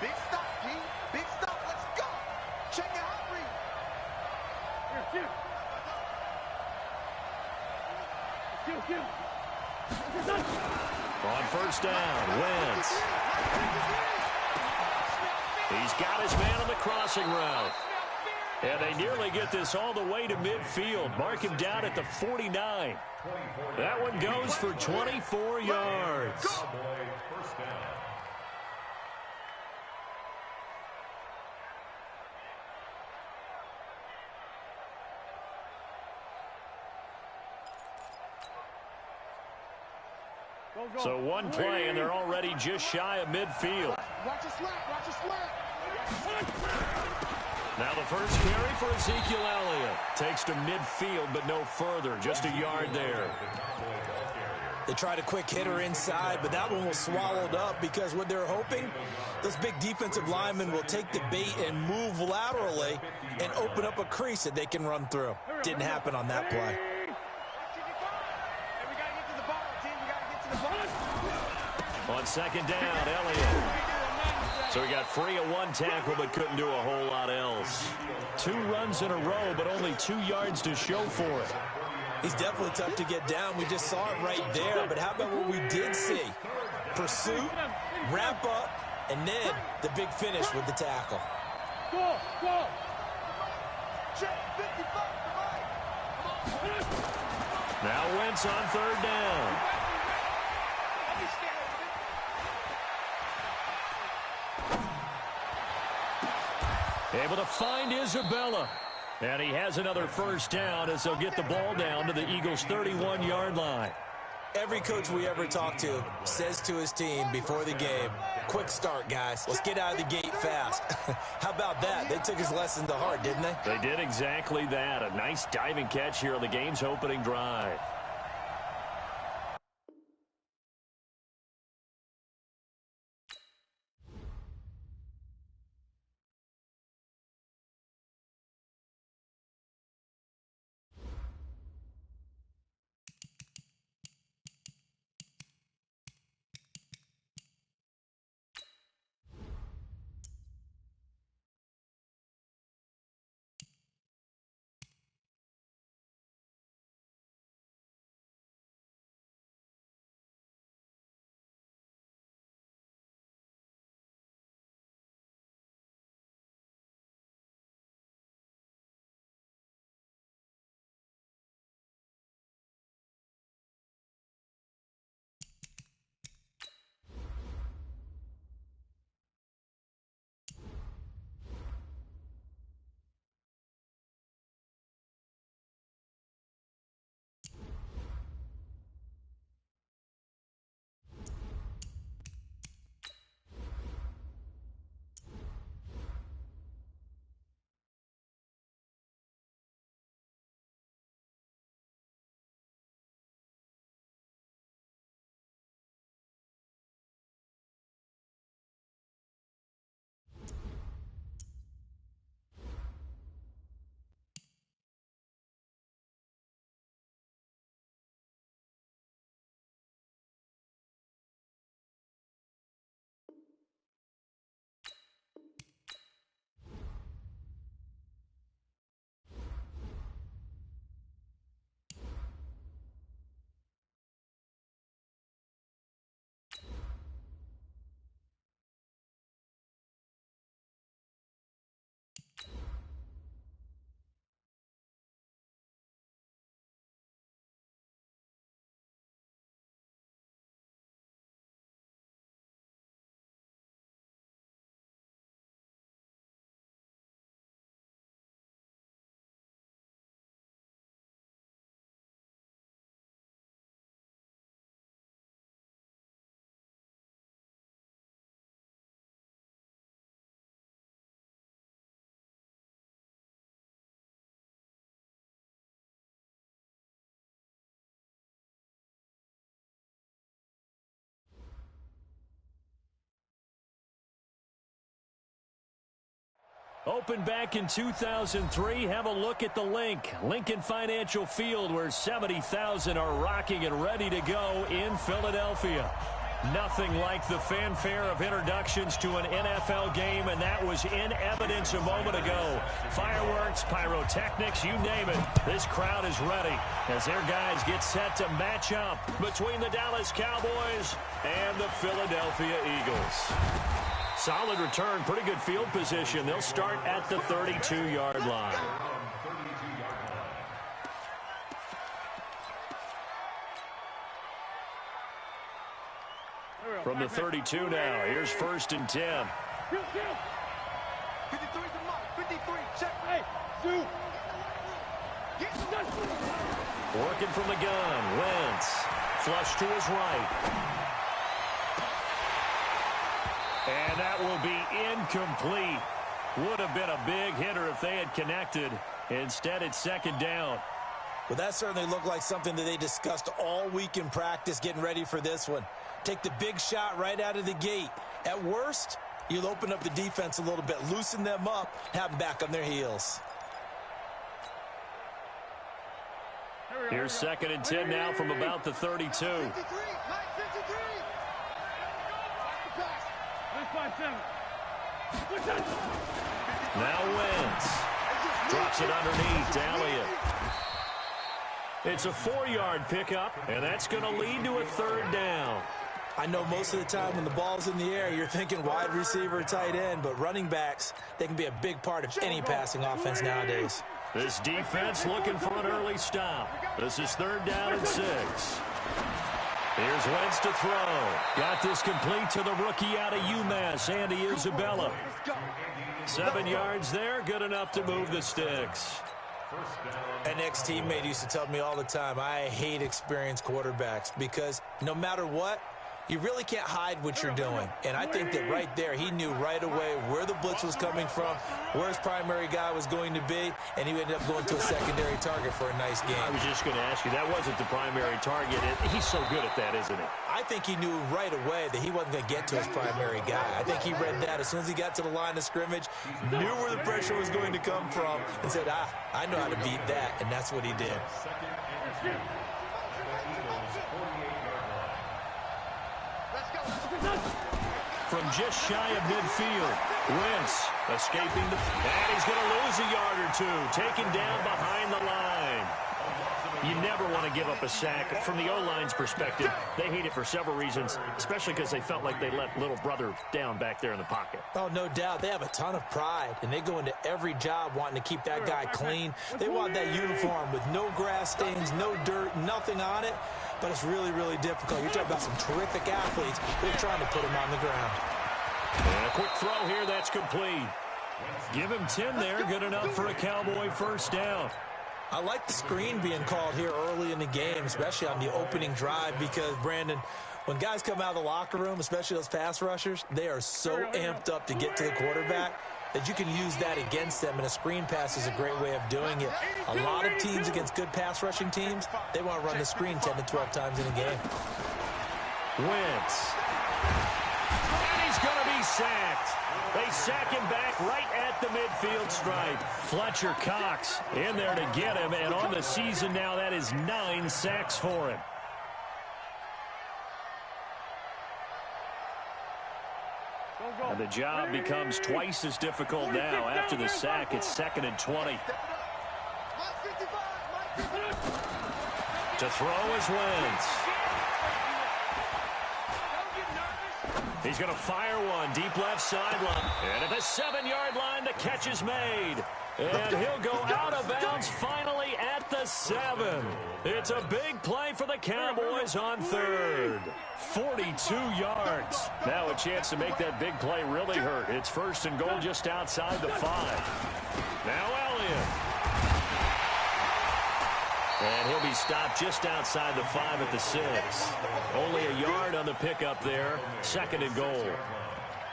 Big stop, D. Big stop. Let's go. Check it out, Reed. Here, On first down, Wentz. He's got his man on the crossing route. And they nearly get this all the way to midfield. Mark him down at the 49. That one goes for 24 yards. So one play, and they're already just shy of midfield. Now the first carry for Ezekiel Elliott. Takes to midfield, but no further. Just a yard there. They tried a quick hitter inside, but that one was swallowed up because what they're hoping, those big defensive linemen will take the bait and move laterally and open up a crease that they can run through. Didn't happen on that play. On second down, Elliott. So he got free of one tackle, but couldn't do a whole lot else. 2 runs in a row, but only 2 yards to show for it. He's definitely tough to get down. We just saw it right there. But how about what we did see? Pursuit, wrap up, and then the big finish with the tackle. Now Wentz on third down. Able to find Isabella. And he has another first down as they'll get the ball down to the Eagles' 31-yard line. Every coach we ever talk to says to his team before the game, quick start, guys. Let's get out of the gate fast. How about that? They took his lesson to heart, didn't they? They did exactly that. A nice diving catch here on the game's opening drive. Opened back in 2003. Have a look at the link. Lincoln Financial Field, where 70,000 are rocking and ready to go in Philadelphia. Nothing like the fanfare of introductions to an NFL game, and that was in evidence a moment ago. Fireworks, pyrotechnics, you name it. This crowd is ready as their guys get set to match up between the Dallas Cowboys and the Philadelphia Eagles. Solid return, pretty good field position. They'll start at the 32-yard line. From the 32 now, here's 1st and 10. 53's the mark. 53, check. Hey, shoot. Working from the gun, Wentz. Flush to his right. And that will be incomplete. Would have been a big hitter if they had connected. Instead, it's 2nd down. Well, that certainly looked like something that they discussed all week in practice, getting ready for this one. Take the big shot right out of the gate. At worst, you'll open up the defense a little bit, loosen them up, have them back on their heels. Here's 2nd and 10 now from about the 32. 53, Now Wentz. Drops it underneath to Elliott. It's a 4-yard pickup, and that's going to lead to a 3rd down. I know most of the time when the ball's in the air, you're thinking wide receiver, tight end, but running backs, they can be a big part of any passing offense nowadays. This defense looking for an early stop. This is 3rd down and 6. Here's Wentz to throw. Got this complete to the rookie out of UMass, Andy Isabella. 7 yards there, good enough to move the sticks. An ex-teammate used to tell me all the time, I hate experienced quarterbacks because no matter what, you really can't hide what you're doing. And I think that right there, he knew right away where the blitz was coming from, where his primary guy was going to be, and he ended up going to a secondary target for a nice game. I was just going to ask you, that wasn't the primary target. He's so good at that, isn't he? I think he knew right away that he wasn't going to get to his primary guy. I think he read that as soon as he got to the line of scrimmage, knew where the pressure was going to come from, and said, I know how to beat that, and that's what he did. From just shy of midfield, Wentz escaping and he's going to lose a yard or two, taken down behind the line. You never want to give up a sack. From the O-line's perspective, they hate it for several reasons, especially because they felt like they let little brother down back there in the pocket. Oh, no doubt. They have a ton of pride, and they go into every job wanting to keep that guy clean. They want that uniform with no grass stains, no dirt, nothing on it. But it's really, really difficult. You're talking about some terrific athletes. They're trying to put him on the ground. And a quick throw here, that's complete. Give him 10 there, good enough for a Cowboy 1st down. I like the screen being called here early in the game, especially on the opening drive, because, Brandon, when guys come out of the locker room, especially those pass rushers, they are so amped up to get to the quarterback that you can use that against them, and a screen pass is a great way of doing it. A lot of teams against good pass rushing teams, they want to run the screen 10 to 12 times in a game. Wentz. And he's going to be sacked. They sack him back right at the midfield stripe. Fletcher Cox in there to get him, and on the season now, that is 9 sacks for him. And the job becomes twice as difficult now. After the sack, it's 2nd and 20. To throw is Wentz. He's going to fire one deep left sideline. And at the 7-yard line, the catch is made. And he'll go out of bounds finally at the 7. It's a big play for the Cowboys on 3rd. 42 yards. Now a chance to make that big play really hurt. It's 1st and goal just outside the 5. Now Elliott. And he'll be stopped just outside the 5 at the 6. Only a yard on the pickup there. 2nd and goal.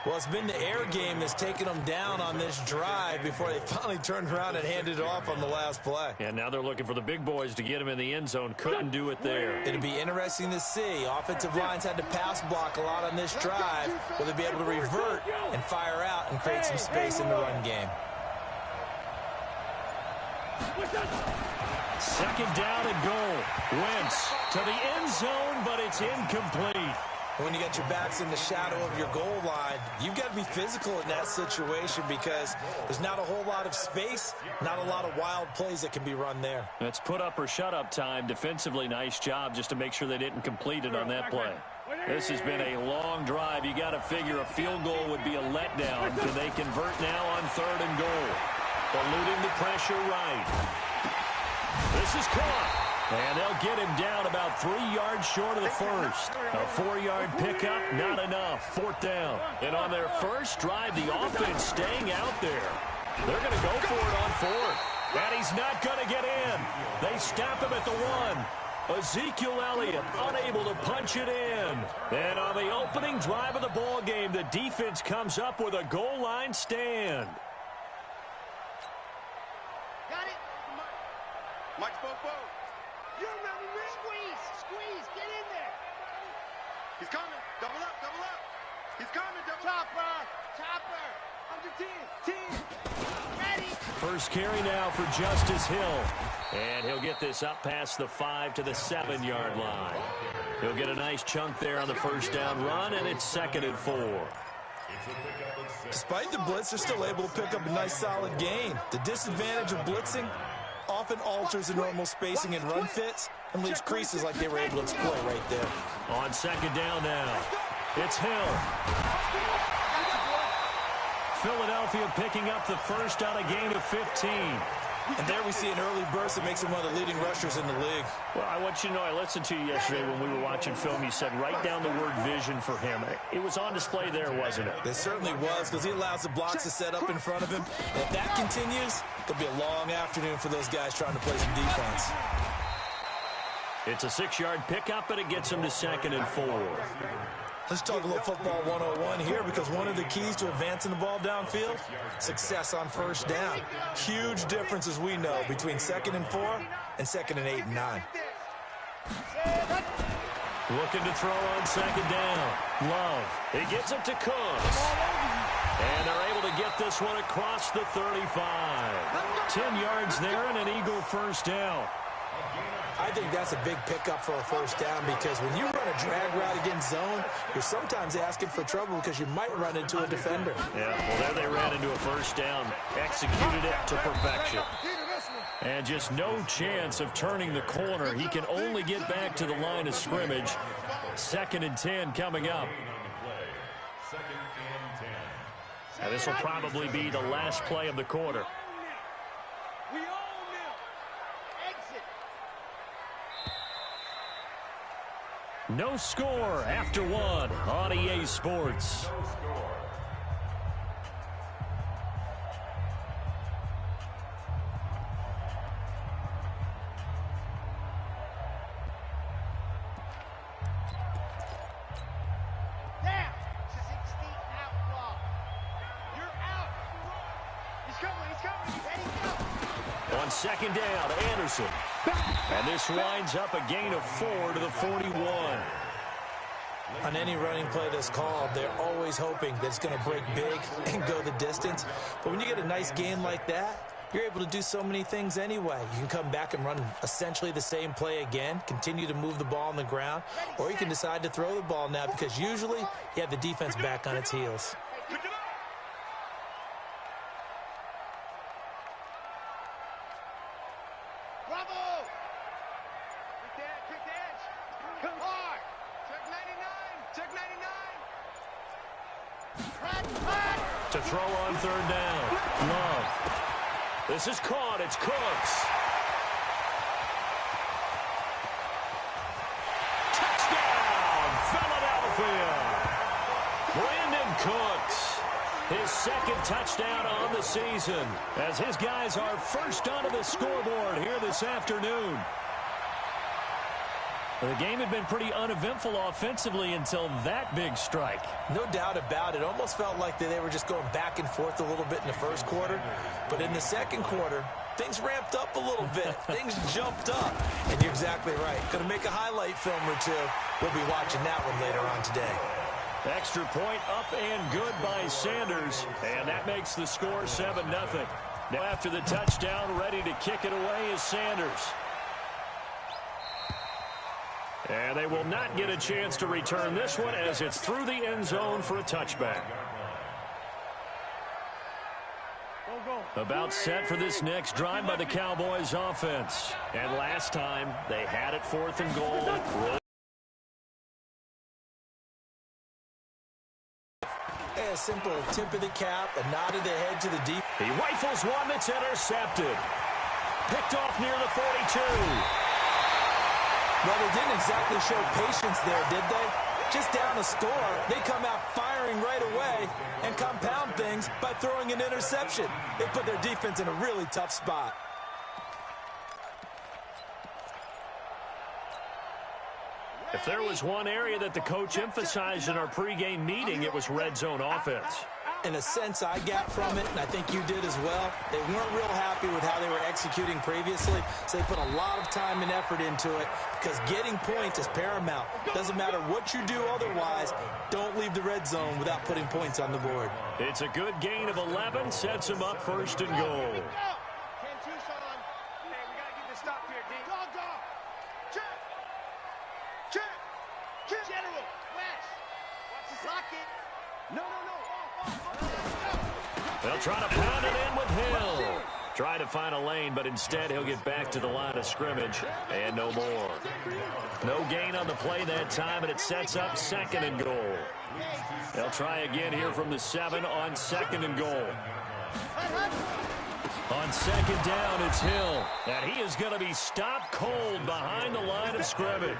Well, it's been the air game that's taken them down on this drive before they finally turned around and handed it off on the last play. And now they're looking for the big boys to get him in the end zone. Couldn't do it there. It'll be interesting to see. Offensive lines had to pass block a lot on this drive. Will they be able to revert and fire out and create some space in the run game? 2nd down and goal. Wentz to the end zone, but it's incomplete. When you got your backs in the shadow of your goal line, you've got to be physical in that situation because there's not a whole lot of space, not a lot of wild plays that can be run there. It's put up or shut up time. Defensively, nice job just to make sure they didn't complete it on that play. This has been a long drive. You got to figure a field goal would be a letdown. Can they convert now on 3rd and goal? Eluding the pressure right. This is caught. And they'll get him down about 3 yards short of the first. A 4-yard pickup, not enough. 4th down. And on their first drive, the offense staying out there. They're going to go for it on 4th. And he's not going to get in. They stop him at the 1. Ezekiel Elliott unable to punch it in. And on the opening drive of the ball game, the defense comes up with a goal line stand. Got it. Mike Bobo. You remember me? Squeeze, get in there. He's coming. Double up. He's coming. Chopper. Under 10. Ready. First carry now for Justice Hill. And he'll get this up past the 5 to the 7-yard line. He'll get a nice chunk there on the first down run, and it's 2nd and 4. Despite the blitz, they're still able to pick up a nice solid gain. The disadvantage of blitzing often alters the normal spacing and run fits and leaves creases like they were able to exploit right there. On 2nd down now, it's Hill. Philadelphia picking up the first on a gain of 15. And there we see an early burst that makes him one of the leading rushers in the league. Well, I want you to know, I listened to you yesterday when we were watching film. You said write down the word vision for him. It was on display there, wasn't it? It certainly was, because he allows the blocks to set up in front of him. And if that continues, it'll be a long afternoon for those guys trying to play some defense. It's a 6-yard pickup, and it gets him to 2nd and 4. Let's talk a little football 101 here, because one of the keys to advancing the ball downfield, success on first down. Huge difference, as we know, between 2nd and 4 and 2nd and 8 and 9. Looking to throw on 2nd down. Love. He gets it to Cooks. And they're able to get this one across the 35. 10 yards there and an Eagle first down. I think that's a big pickup for a first down, because when you run a drag route against zone, you're sometimes asking for trouble because you might run into a defender. Yeah, well, there they ran into a first down, executed it to perfection. And just no chance of turning the corner. He can only get back to the line of scrimmage. 2nd and 10 coming up. Now, this will probably be the last play of the quarter. No score after 1 on EA Sports. On 2nd down, Anderson. And this winds up a gain of 4 to the 41. On any running play that's called, they're always hoping that it's going to break big and go the distance. But when you get a nice gain like that, you're able to do so many things anyway. You can come back and run essentially the same play again, continue to move the ball on the ground, or you can decide to throw the ball now, because usually you have the defense back on its heels. To throw on 3rd down. Love. This is caught. It's Cooks. Touchdown, Philadelphia. Brandon Cooks. His 2nd touchdown on the season, as his guys are first onto the scoreboard here this afternoon. The game had been pretty uneventful offensively until that big strike. No doubt about it. Almost felt like they were just going back and forth a little bit in the first quarter. But in the second quarter, things ramped up a little bit. Things jumped up. And you're exactly right. Going to make a highlight film or two. We'll be watching that one later on today. Extra point up and good by Sanders. And that makes the score 7-0. Now after the touchdown, ready to kick it away is Sanders. And they will not get a chance to return this one as it's through the end zone for a touchback. About set for this next drive by the Cowboys offense. And last time, they had it 4th and goal. A simple tip of the cap, a nod of the head to the deep. He rifles one that's intercepted. Picked off near the 42. Well, they didn't exactly show patience there, did they? Just down a score, they come out firing right away and compound things by throwing an interception. They put their defense in a really tough spot. If there was one area that the coach emphasized in our pregame meeting, it was red zone offense. In a sense, I got from it, and I think you did as well. They weren't real happy with how they were executing previously, so they put a lot of time and effort into it because getting points is paramount. Doesn't matter what you do otherwise, don't leave the red zone without putting points on the board. It's a good gain of 11, sets them up 1st and goal. They'll try to pound it in with Hill. Try to find a lane, but instead he'll get back to the line of scrimmage and no more. No gain on the play that time, and it sets up 2nd and goal. They'll try again here from the 7 on 2nd and goal. On 2nd down, it's Hill, and he is going to be stopped cold behind the line of scrimmage.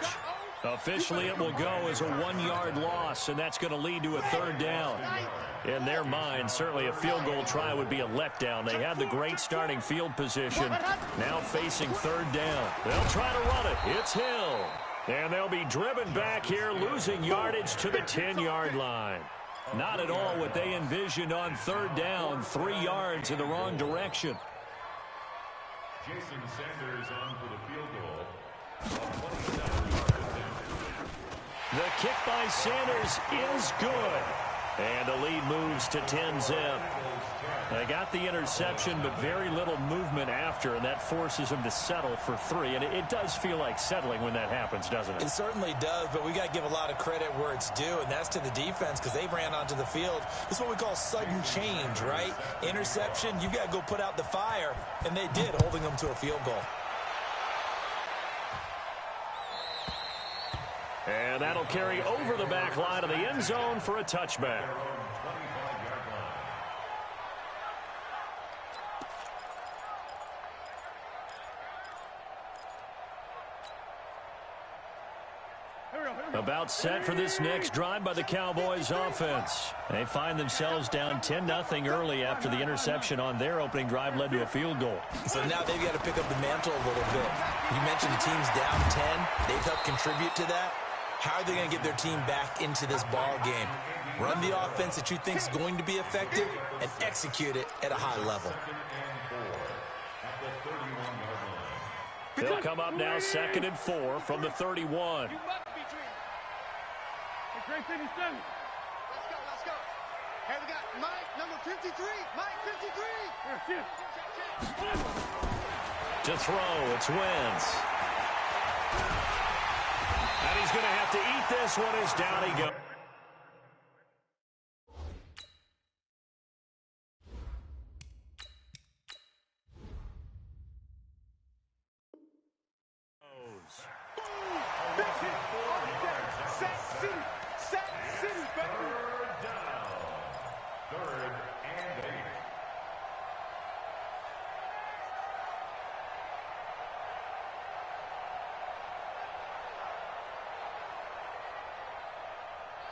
Officially, it will go as a 1-yard loss, and that's going to lead to a 3rd down. In their mind, certainly a field goal try would be a letdown. They have the great starting field position. Now facing 3rd down. They'll try to run it. It's Hill. And they'll be driven back here, losing yardage to the 10-yard line. Not at all what they envisioned on 3rd down. 3 yards in the wrong direction. Jason Sanders on for the field goal. The kick by Sanders is good. And the lead moves to 10-zip. They got the interception, but very little movement after, and that forces them to settle for 3. And it does feel like settling when that happens, doesn't it? It certainly does, but we got to give a lot of credit where it's due, and that's to the defense because they ran onto the field. This is what we call sudden change, right? Interception, you got to go put out the fire, and they did, holding them to a field goal. And that'll carry over the back line of the end zone for a touchback. About set for this next drive by the Cowboys offense. They find themselves down 10-0 early after the interception on their opening drive led to a field goal. So now they've got to pick up the mantle a little bit. You mentioned the team's down 10. They've helped contribute to that. How are they going to get their team back into this ball game? Run the offense that you think is going to be effective and execute it at a high level. They'll come up now 2nd and 4 from the 31. Let's go. Hey, we got Mike, number 53. Mike, 53. To throw, it's Wentz. And he's going to have to eat this one as down he goes.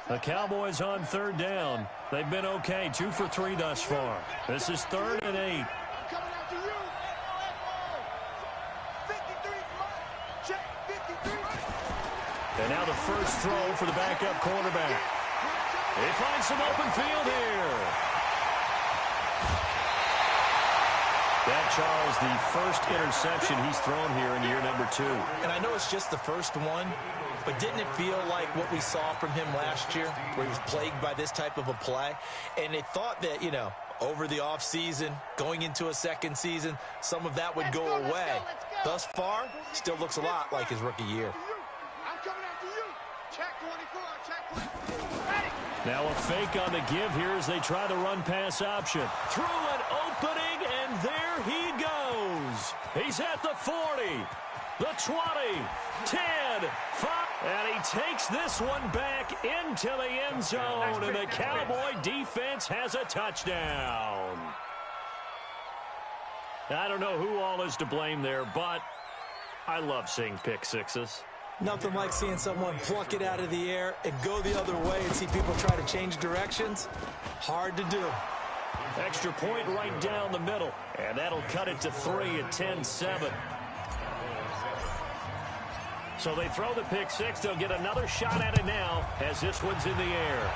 The Cowboys on 3rd down. They've been okay, 2 for 3 thus far. This is 3rd and 8. And now the first throw for the backup quarterback. They find some open field here. That, Charles, the first interception he's thrown here in year number 2. And I know it's just the first one, but didn't it feel like what we saw from him last year, where he was plagued by this type of a play? And they thought that, you know, over the offseason, going into a second season, some of that would go away. Thus far, still looks a lot like his rookie year. I'm coming Now a fake on the give here as they try the run-pass option. Through an opening, and there he goes. He's at the 40, the 20, 10, 5. And he takes this one back into the end zone, and the Cowboy defense has a touchdown. I don't know who all is to blame there, but I love seeing pick sixes. Nothing like seeing someone pluck it out of the air and go the other way and see people try to change directions. Hard to do. Extra point right down the middle, and that'll cut it to 3 at 10-7. So they throw the pick six. They'll get another shot at it now as this one's in the air.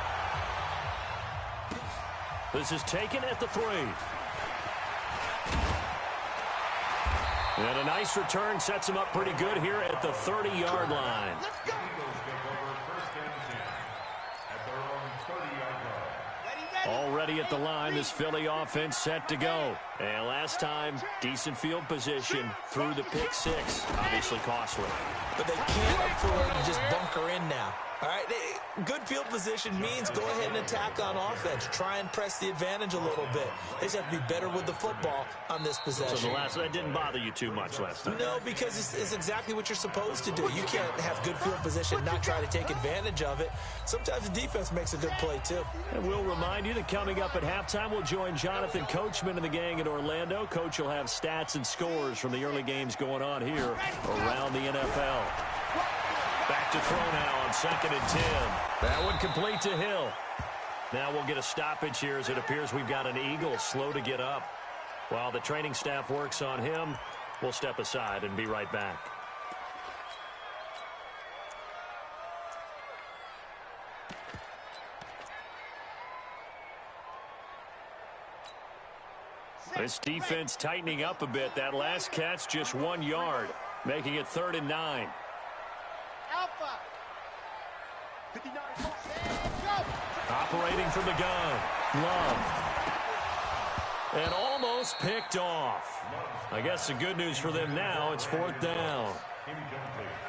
This is taken at the 3. And a nice return sets him up pretty good here at the 30-yard line. Already at the line, this Philly offense set to go. And last time, decent field position through the pick six. Obviously costly. But they can't afford to just bunker in now. All right, good field position means go ahead and attack on offense. Try and press the advantage a little bit. They just have to be better with the football on this possession. So that didn't bother you too much last time? No, because it's exactly what you're supposed to do. You can't have good field position and not try to take advantage of it. Sometimes the defense makes a good play, too. And we'll remind you that coming up at halftime, we'll join Jonathan Coachman and the gang in Orlando. Coach will have stats and scores from the early games going on here around the NFL. Back to throw now on 2nd and 10. That one complete to Hill. Now we'll get a stoppage here as it appears we've got an Eagle slow to get up. While the training staff works on him, we'll step aside and be right back. This defense tightening up a bit. That last catch just 1 yard, making it 3rd and 9. Operating from the gun. Love. And almost picked off. I guess the good news for them now, it's 4th down.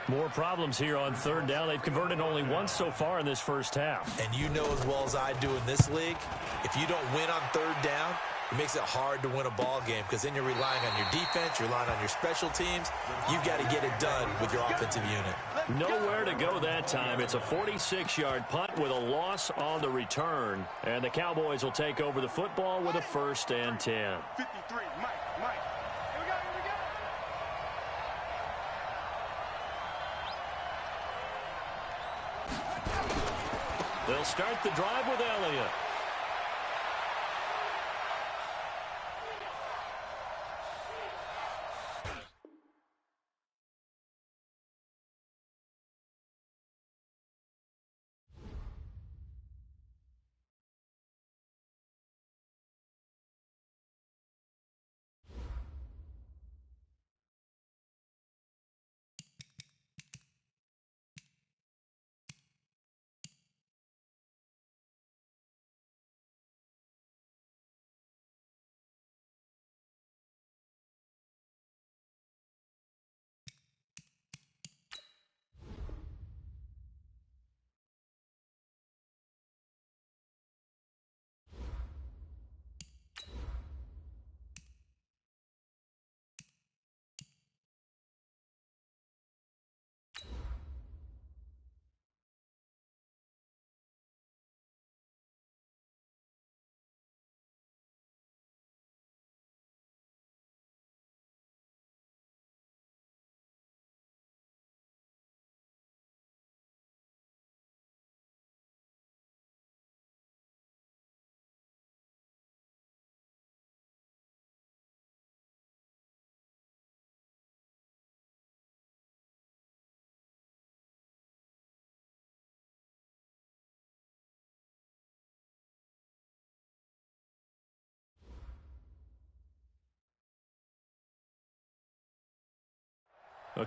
More problems here on 3rd down. They've converted only once so far in this first half. And you know as well as I do in this league, if you don't win on 3rd down, it makes it hard to win a ball game because then you're relying on your defense, you're relying on your special teams. You've got to get it done with your offensive unit. Nowhere to go that time. It's a 46-yard punt with a loss on the return. And the Cowboys will take over the football with a 1st and 10. 53, Mike. Here we go. They'll start the drive with Elliott.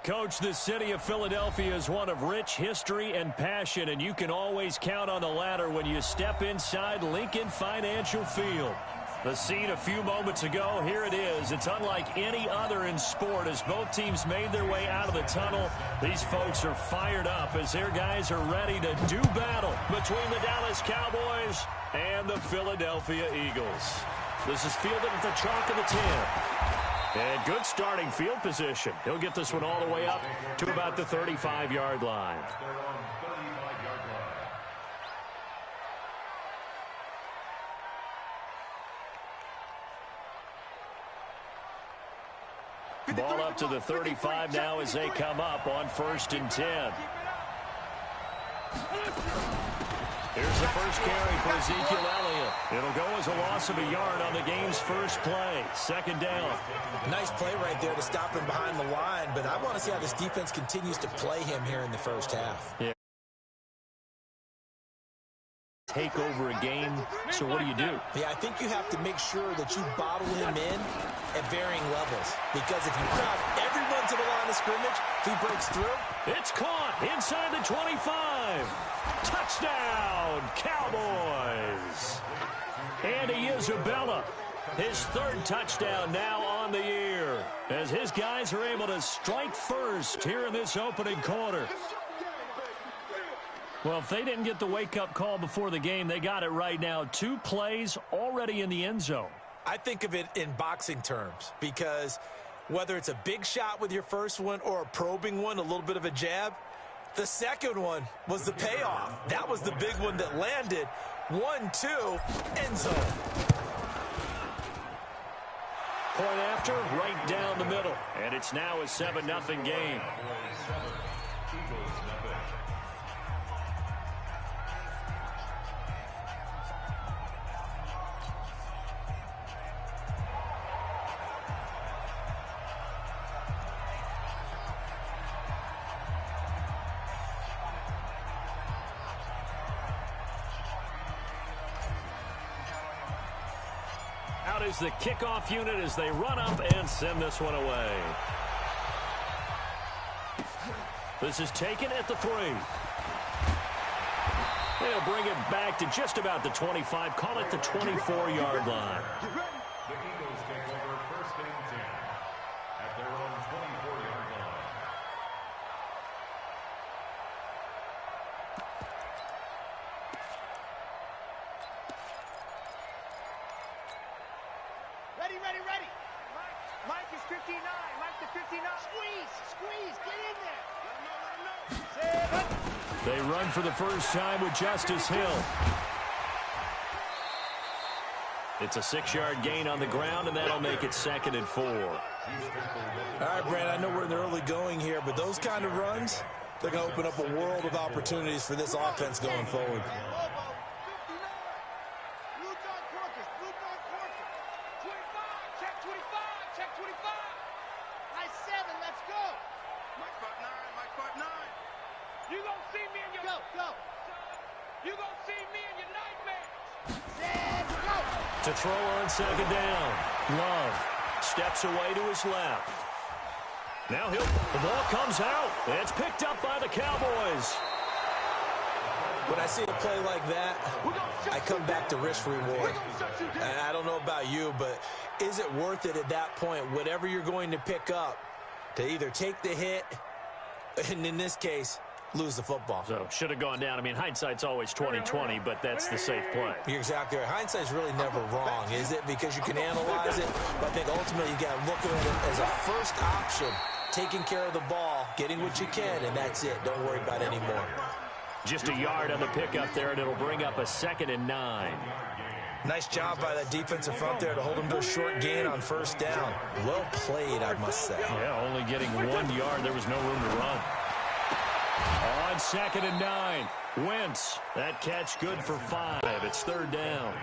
Coach, the city of Philadelphia is one of rich history and passion, and you can always count on the latter when you step inside Lincoln Financial Field. The scene a few moments ago, here it is. It's unlike any other in sport as both teams made their way out of the tunnel. These folks are fired up as their guys are ready to do battle between the Dallas Cowboys and the Philadelphia Eagles. This is fielded at the chalk of the 10. And good starting field position. He'll get this one all the way up to about the 35-yard line. Ball up to the 35 now as they come up on 1st and 10. Here's the first carry for Ezekiel Elliott. It'll go as a loss of a yard on the game's first play. 2nd down. Nice play right there to stop him behind the line, but I want to see how this defense continues to play him here in the first half. Yeah. Take over a game, so what do? Yeah, I think you have to make sure that you bottle him in at varying levels, because if you crowd everyone to the line of scrimmage, if he breaks through. It's caught inside the 25. Touchdown, Cowboys. Andy Isabella, his 3rd touchdown now on the year, as his guys are able to strike first here in this opening quarter. Well, if they didn't get the wake-up call before the game, they got it right now. 2 plays already in the end zone. I think of it in boxing terms, because whether it's a big shot with your first one or a probing one, a little bit of a jab, the second one was the payoff. That was the big one that landed. 1-2, end zone. Point after, right down the middle. And it's now a 7-0 game. Out is the kickoff unit as they run up and send this one away. This is taken at the 3. They'll bring it back to just about the 25, call it the 24-yard line. The Eagles take over 1st and 10 at their own 24-yard line. Ready. Mike is 59. Mike to 59. Squeeze. Get in there. Let him know. They run for the first time with Justice Hill. It's a 6-yard gain on the ground, and that'll make it 2nd and 4. All right, Brandon, I know we're in the early going here, but those kind of runs, they're going to open up a world of opportunities for this offense going forward. To throw on 2nd down. Love steps away to his left. Now the ball comes out. It's picked up by the Cowboys. When I see a play like that, I come back to risk reward. And I don't know about you, but is it worth it at that point, whatever you're going to pick up, to either take the hit, and in this case, lose the football? So should have gone down. I mean, hindsight's always 20/20, but that's the safe play. You're exactly right. Hindsight's really never wrong, is it? Because you can analyze it, but I think ultimately you got to look at it as a first option, taking care of the ball, getting what you can, and that's it. Don't worry about any more. Just a yard on the pickup there, and it'll bring up a 2nd and 9. Nice job by that defensive front there to hold him to a short gain on 1st down. Well played, I must say. Yeah, only getting 1 yard. There was no room to run. On 2nd and 9, Wentz. That catch good for 5. It's 3rd down.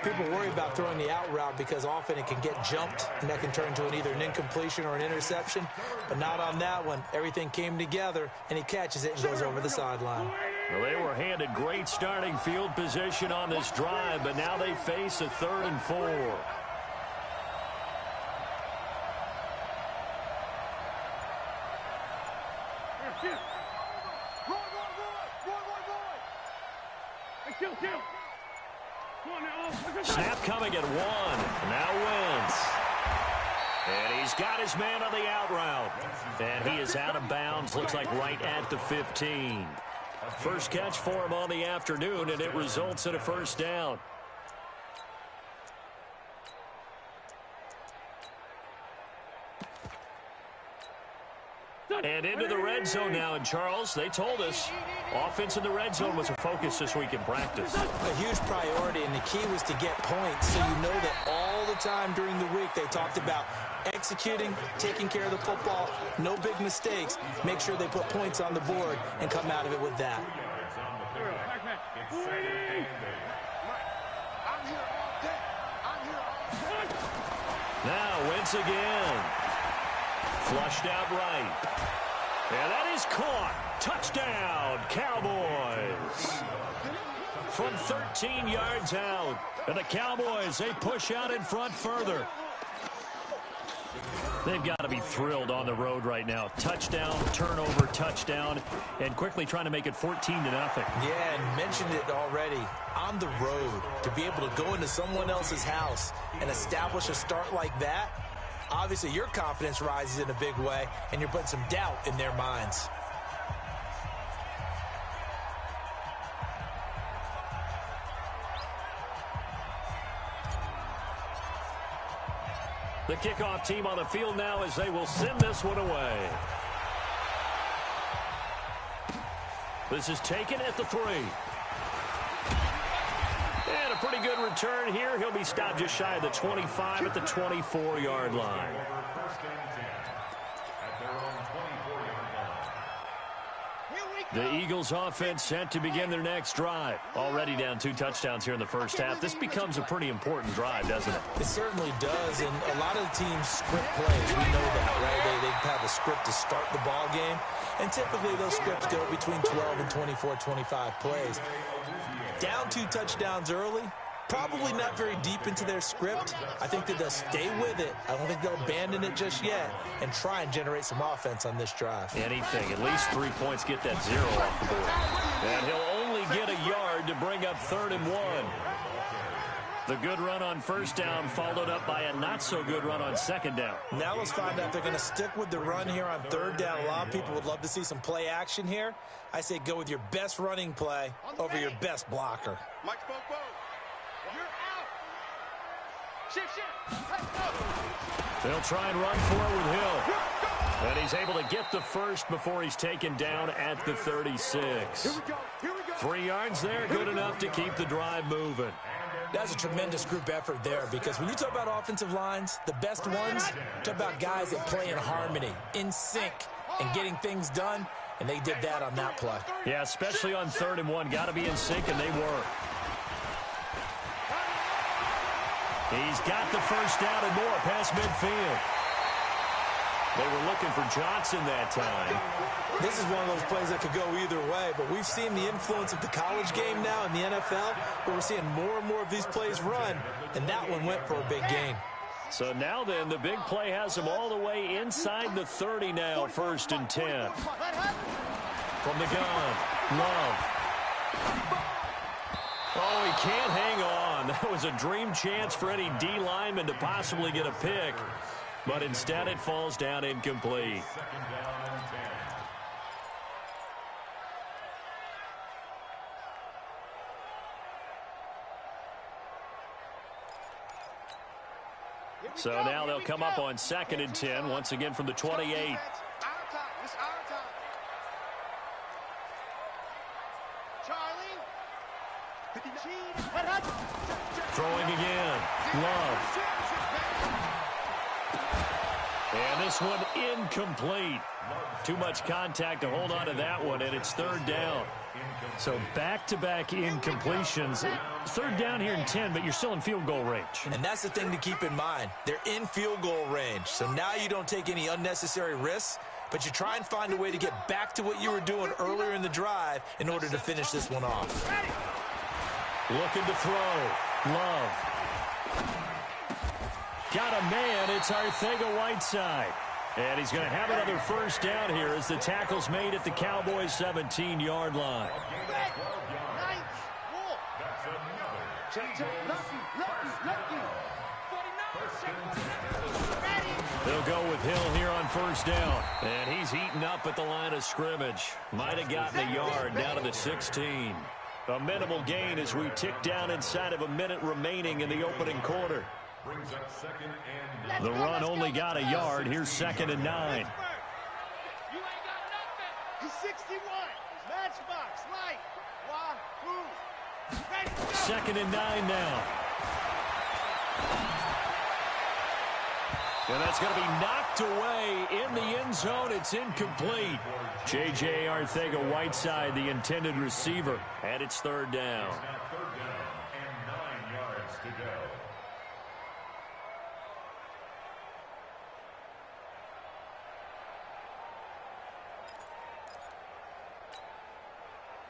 People worry about throwing the out route because often it can get jumped, and that can turn into either an incompletion or an interception. But not on that one. Everything came together, and he catches it and goes over the sideline. Well, they were handed great starting field position on this drive, but now they face a 3rd and 4. Snap coming at 1. Now Wentz. And he's got his man on the out route. And he is out of bounds. Looks like right at the 15. First catch for him on the afternoon, and it results in a first down. And into the red zone now. And, Charles, they told us offense in the red zone was a focus this week in practice. A huge priority, and the key was to get points. So you know that all the time during the week they talked about executing, taking care of the football, no big mistakes. Make sure they put points on the board and come out of it with that. Now Wentz again. Flushed out right. And that is caught. Touchdown, Cowboys. From 13 yards out. And the Cowboys, they push out in front further. They've got to be thrilled on the road right now. Touchdown, turnover, touchdown, and quickly trying to make it 14-0. Yeah, and mentioned it already. On the road, to be able to go into someone else's house and establish a start like that, obviously your confidence rises in a big way, and you're putting some doubt in their minds. The kickoff team on the field now as they will send this one away. This is taken at the 3. And a pretty good return here. He'll be stopped just shy of the 25 at the 24-yard line. The Eagles offense set to begin their next drive. Already down 2 touchdowns here in the first half. This becomes a pretty important drive, doesn't it? It certainly does, and a lot of the teams script plays. We know that, right? They have a script to start the ball game, and typically those scripts go between 12 and 24, 25 plays. Down 2 touchdowns early, probably not very deep into their script. I think that they'll stay with it. I don't think they'll abandon it just yet and try and generate some offense on this drive. Anything. At least 3 points, get that 0 off the board. And he'll only get a yard to bring up 3rd and 1. The good run on first down followed up by a not-so-good run on second down. Now let's find out if they're going to stick with the run here on 3rd down. A lot of people would love to see some play action here. I say go with your best running play over your best blocker. Mike spoke both. You're out. Shift. Let's go. They'll try and run for it with Hill. And he's able to get the first before he's taken down at the 36. Here we go. 3 yards there, good enough to keep the drive moving. That's a tremendous group effort there, because when you talk about offensive lines, the best ones, talk about guys that play in harmony, in sync, and getting things done, and they did that on that play. Yeah, especially on 3rd and 1. Got to be in sync, and they were. He's got the first down and more past midfield. They were looking for Johnson that time. This is one of those plays that could go either way, but we've seen the influence of the college game now in the NFL, where we're seeing more and more of these plays run, and that one went for a big gain. So now then, the big play has him all the way inside the 30 now, 1st and 10. From the gun, Love. Oh, he can't hang on. That was a dream chance for any D lineman to possibly get a pick. But instead it falls down incomplete. So now they'll come up on 2nd and 10, once again from the 28. Throwing again. Love. And this one incomplete. Too much contact to hold on to that one, and it's 3rd down. So back-to-back incompletions. 3rd down here in 10, but you're still in field goal range. And that's the thing to keep in mind. They're in field goal range. So now you don't take any unnecessary risks, but you try and find a way to get back to what you were doing earlier in the drive in order to finish this one off. Looking to throw. Love. Got a man. It's Arcega-Whiteside. And he's going to have another first down here as the tackle's made at the Cowboys' 17-yard line. Check, check. Lucky. 49. They'll go with Hill here on first down. And he's heating up at the line of scrimmage. Might have gotten a yard down to the 16. A minimal gain as we tick down inside of a minute remaining in the opening quarter. Brings up second and The run only got a yard. Here's 2nd and 9. You ain't got nothing. He's 61. Matchbox, light. Wahoo. Ready, go. 2nd and 9 now. And that's going to be knocked away in the end zone. It's incomplete. J.J. Arcega-Whiteside, the intended receiver, and it's 3rd down. now 3rd down and 9 yards to go.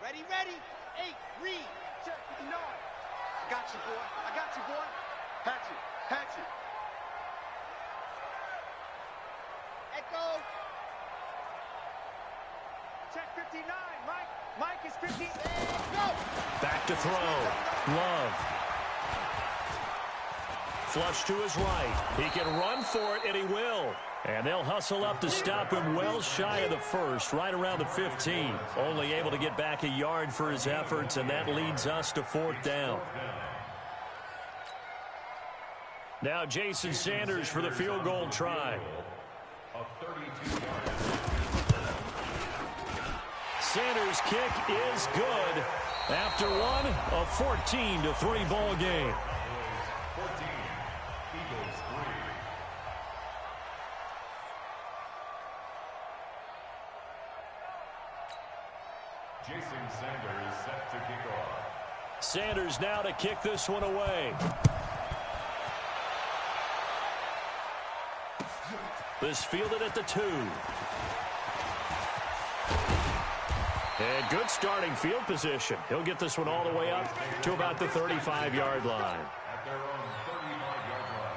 Ready. 8, read. Check, 9. I got you, boy. Patch it. Echo. Check 59, Mike is 50. Go. Back to throw. Love. Flush to his right. He can run for it, and he will. And they'll hustle up to stop him well shy of the first, right around the 15. Only able to get back a yard for his efforts, and that leads us to 4th down. Now Jason Sanders for the field goal try. A 32-yard. Sanders' kick is good after one, a 14-3 ball game. 14, Eagles 3. Jason Sanders set to kick off. Sanders now to kick this one away. This fielded at the 2. And good starting field position. He'll get this one all the way up to about the 35-yard line. At their own 35-yard line.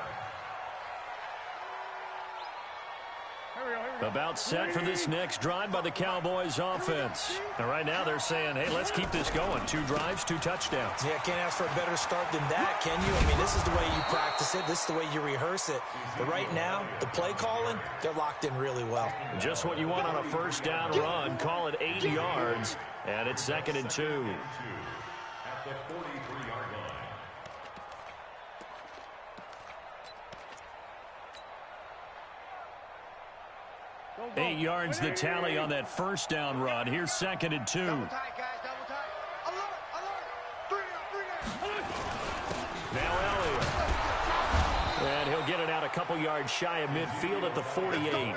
About set for this next drive by the Cowboys offense. And right now they're saying, hey, let's keep this going. 2 drives, 2 touchdowns. Yeah, can't ask for a better start than that, can you? I mean, this is the way you practice it. This is the way you rehearse it. But right now, the play calling, they're locked in really well. Just what you want on a first down run. Call it 8 yards, and it's 2nd and 2. At the 43-yard line. 8 yards the tally on that first down run. Here's 2nd and 2. Double tight, guys, double tight. Alert. 3 down. Now Elliott. And he'll get it out a couple yards shy of midfield at the 48.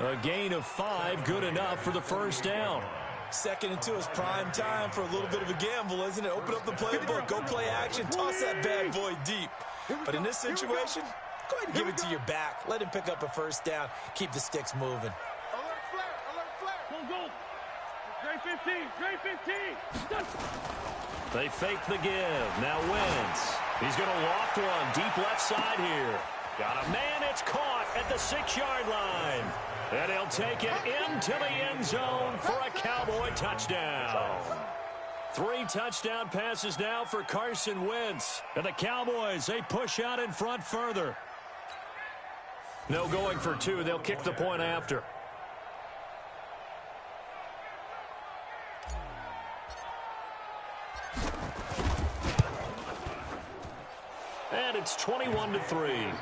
A gain of 5, good enough for the first down. 2nd and 2 is prime time for a little bit of a gamble, isn't it? Open up the playbook, go play action, toss that bad boy deep. But in this situation, go ahead and give it to your back. Let him pick up a first down. Keep the sticks moving. Alert flare. Go. Great 15. They fake the give. Now Wentz. He's going to loft one deep left side here. Got a man. It's caught at the 6-yard line. And he'll take it into the end zone for a Cowboy touchdown. 3 touchdown passes now for Carson Wentz. And the Cowboys, they push out in front further. No going for 2. They'll kick the point after. And it's 21-3.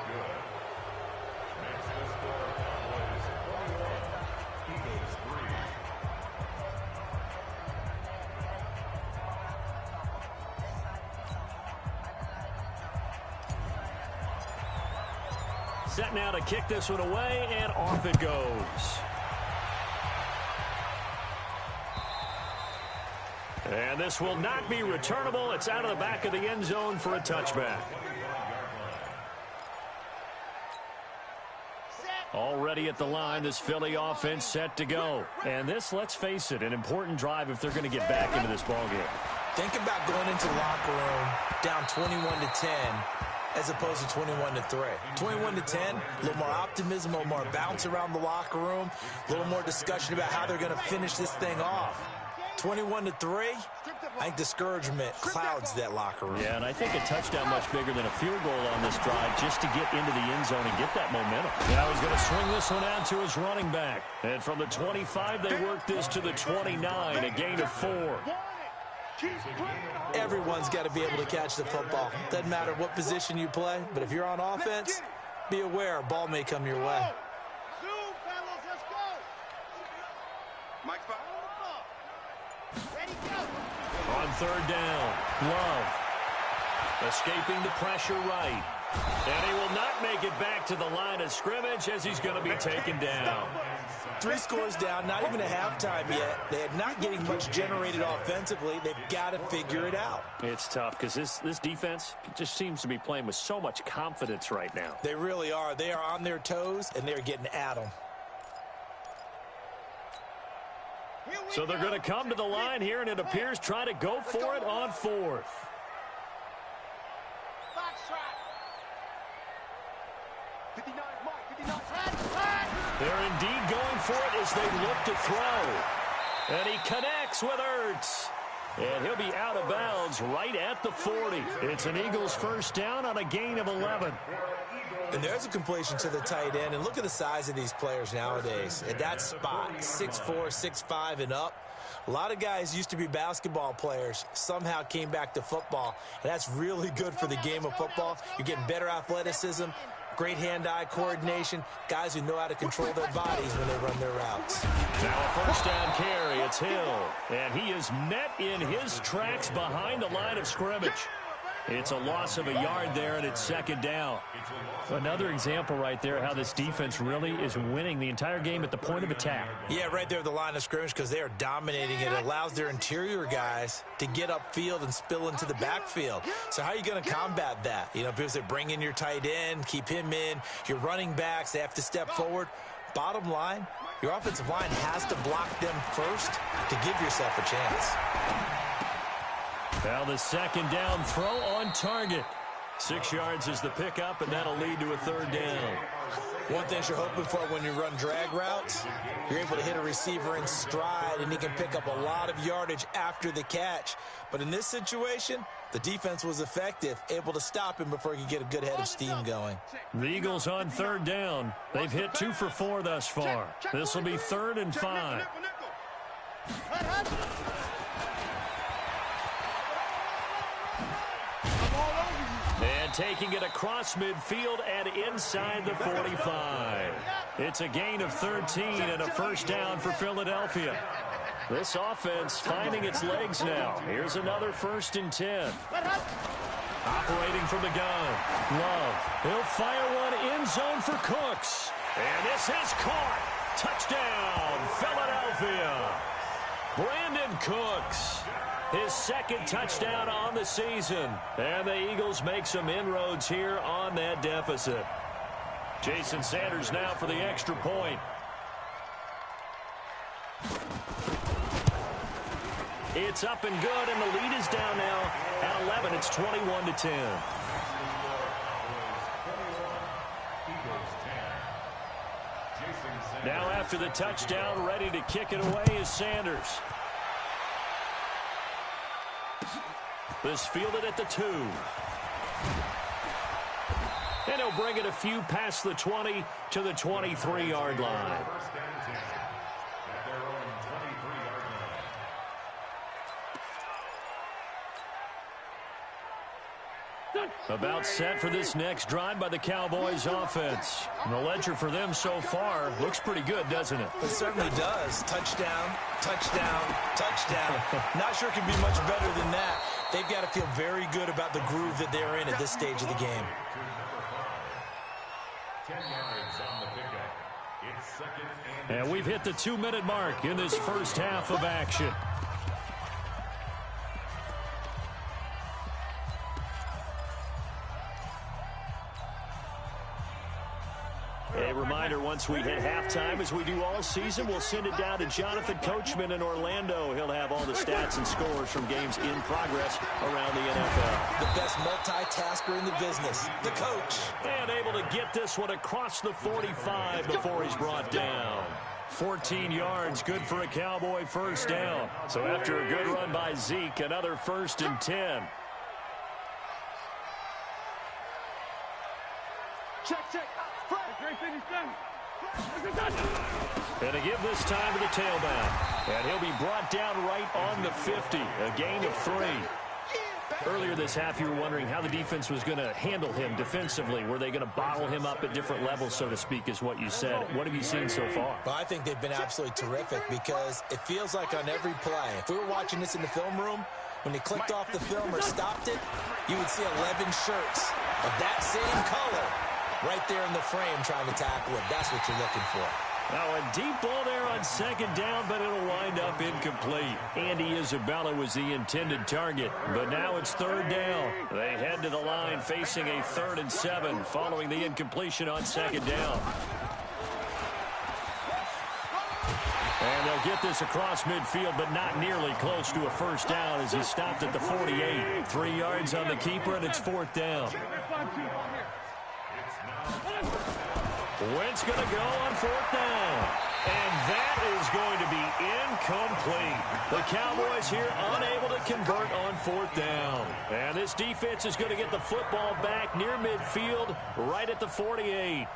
Set now to kick this one away, and off it goes. And this will not be returnable. It's out of the back of the end zone for a touchback. Already at the line, this Philly offense set to go. And this, let's face it, an important drive if they're going to get back into this ballgame. Think about going into the locker room down 21-10 as opposed to 21-3. 21-10, a little more optimism, a little more bounce around the locker room, a little more discussion about how they're going to finish this thing off. 21-3. I think discouragement clouds that locker room. Yeah, and I think a touchdown much bigger than a field goal on this drive just to get into the end zone and get that momentum. Now he's going to swing this one out to his running back. And from the 25, they work this to the 29, a gain of 4. Everyone's got to be able to catch the football. Doesn't matter what position you play, but if you're on offense, be aware a ball may come your way. On third down, Love escaping the pressure right. And he will not make it back to the line of scrimmage as he's going to be taken down. 3 scores down, not even a halftime yet. They're not getting much generated offensively. They've got to figure it out. It's tough because this defense just seems to be playing with so much confidence right now. They really are. They are on their toes, and they're getting at them. So they're going to come to the line here, and it appears try to go for it on 4th. They're indeed going for it as they look to throw. And he connects with Ertz. And he'll be out of bounds right at the 40. It's an Eagles first down on a gain of 11. And there's a completion to the tight end. And look at the size of these players nowadays. At that spot, 6'4", 6'5", and up. A lot of guys used to be basketball players, somehow came back to football. And that's really good for the game of football. You're getting better athleticism, great hand-eye coordination, guys who know how to control their bodies when they run their routes. Now a first down carry. It's Hill. And he is met in his tracks behind the line of scrimmage. It's a loss of a yard there, and it's second down. Another example right there how this defense really is winning the entire game at the point of attack. Yeah, right there at the line of scrimmage because they are dominating it. It allows their interior guys to get upfield and spill into the backfield. So how are you going to combat that? You know, because they bring in your tight end, keep him in. Your running backs, they have to step forward. Bottom line, your offensive line has to block them first to give yourself a chance. Now the second down throw on target. 6 yards is the pickup, and that'll lead to a third down. One thing you're hoping for when you run drag routes, you're able to hit a receiver in stride, and he can pick up a lot of yardage after the catch. But in this situation, the defense was effective, able to stop him before he could get a good head of steam going. The Eagles on third down. They've hit 2 for 4 thus far. This will be 3rd and 5. And taking it across midfield and inside the 45. It's a gain of 13 and a first down for Philadelphia. This offense finding its legs now. Here's another 1st and 10. Operating from the gun. Love. He'll fire one end zone for Cooks. And this is caught. Touchdown, Philadelphia. Brandon Cooks. His 2nd touchdown on the season. And the Eagles make some inroads here on that deficit. Jason Sanders now for the extra point. It's up and good, and the lead is down now at 11. It's 21-10. Now after the touchdown, ready to kick it away is Sanders. This fielded at the 2. And he'll bring it a few past the 20 to the 23-yard line. About set for this next drive by the Cowboys offense. And the ledger for them so far looks pretty good, doesn't it? It certainly does. Touchdown, touchdown, touchdown. Not sure it can be much better than that. They've got to feel very good about the groove that they're in at this stage of the game. 10 yards on the pickup. It's 2nd and we've hit the 2-minute mark in this first half of action. A reminder, once we hit halftime, as we do all season, we'll send it down to Jonathan Coachman in Orlando. He'll have all the stats and scores from games in progress around the NFL. The best multitasker in the business, the coach. And able to get this one across the 45 before he's brought down. 14 yards, good for a Cowboy first down. So after a good run by Zeke, another 1st and 10. Check. Great finish done. And to give this time to the tailback. And he'll be brought down right on the 50, a gain of 3. Earlier this half, you were wondering how the defense was going to handle him defensively. Were they going to bottle him up at different levels, so to speak, is what you said. What have you seen so far? Well, I think they've been absolutely terrific because it feels like on every play, if we were watching this in the film room, when they clicked off the film or stopped it, you would see 11 shirts of that same color right there in the frame trying to tackle him. That's what you're looking for. Now a deep ball there on 2nd down, but it'll wind up incomplete. Andy Isabella was the intended target, but now it's 3rd down. They head to the line facing a 3rd and 7 following the incompletion on 2nd down. And they'll get this across midfield, but not nearly close to a 1st down as he stopped at the 48. 3 yards on the keeper, and it's 4th down. Wentz going to go on 4th down. And that is going to be incomplete. The Cowboys here unable to convert on 4th down. And this defense is going to get the football back near midfield right at the 48.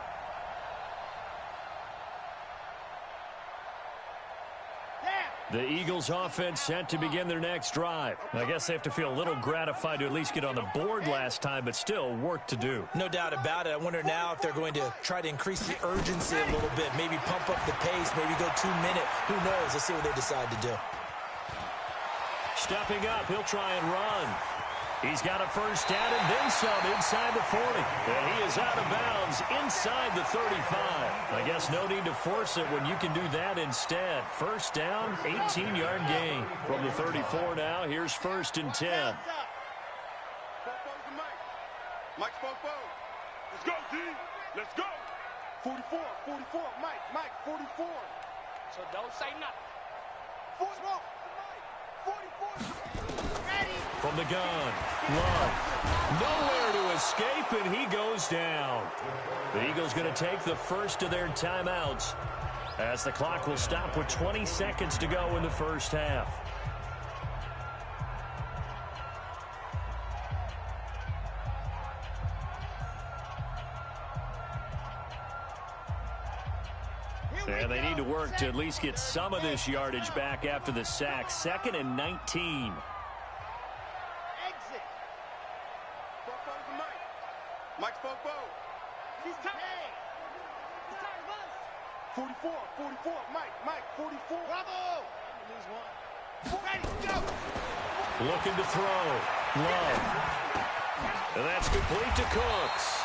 The Eagles offense set to begin their next drive. I guess they have to feel a little gratified to at least get on the board last time, but still work to do. No doubt about it. I wonder now if they're going to try to increase the urgency a little bit, maybe pump up the pace, maybe go 2-minute. Who knows? Let's see what they decide to do. Stepping up, he'll try and run. He's got a 1st down and then some inside the 40. And he is out of bounds inside the 35. I guess no need to force it when you can do that instead. 1st down, 18-yard gain. From the 34 now, here's 1st and 10. Mike spoke forward. Let's go, D. Let's go. 44, Mike, 44. So don't say nothing. 44. From the gun, Love. Nowhere to escape, and he goes down. The Eagles going to take the first of their timeouts as the clock will stop with 20 seconds to go in the 1st half. And they need to work to at least get some of this yardage back after the sack. 2nd and 19. Exit. Mike spoke forward. He's tired. He's tired of us. 44, Mike, 44. Bravo. Lose one. Ready, go. Looking to throw. Love. And that's complete to Cooks.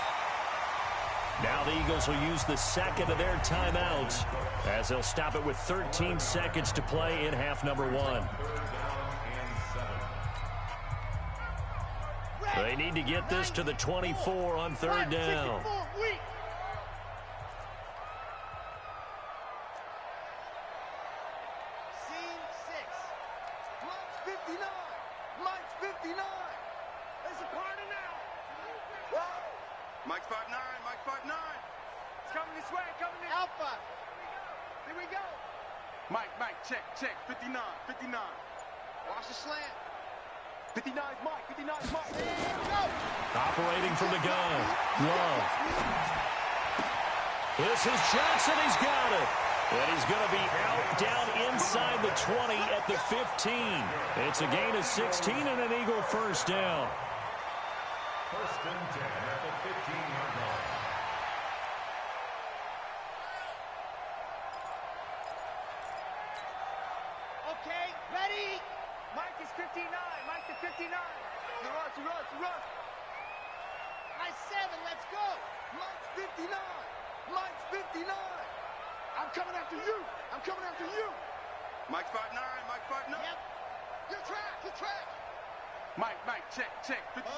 Now the Eagles will use the 2nd of their timeouts as they'll stop it with 13 seconds to play in half number 1. They need to get this to the 24 on 3rd down. Scene 6. Mike's 59. Mike's 59. There's a party now. Whoa. Mike's 5'9", Mike's 5'9". It's coming this way, coming this way. Alpha. Here we go. Mike, check. 59. Watch the slant. 59's Mike, 59's Mike. Go. Operating from the gun. Love. This is Johnson, he's got it. And he's going to be out down inside the 20 at the 15. It's a gain of 16 and an Eagle 1st down. 1st and 10 at the 15-yard line. Okay, ready. Mike is 59. Mike to 59. To rush. Nice 7. Let's go. Mike's 59. Mike's 59. I'm coming after you. Mike's 5'9". Mike's 5'9". Yep. Good track. Mike, check. 59.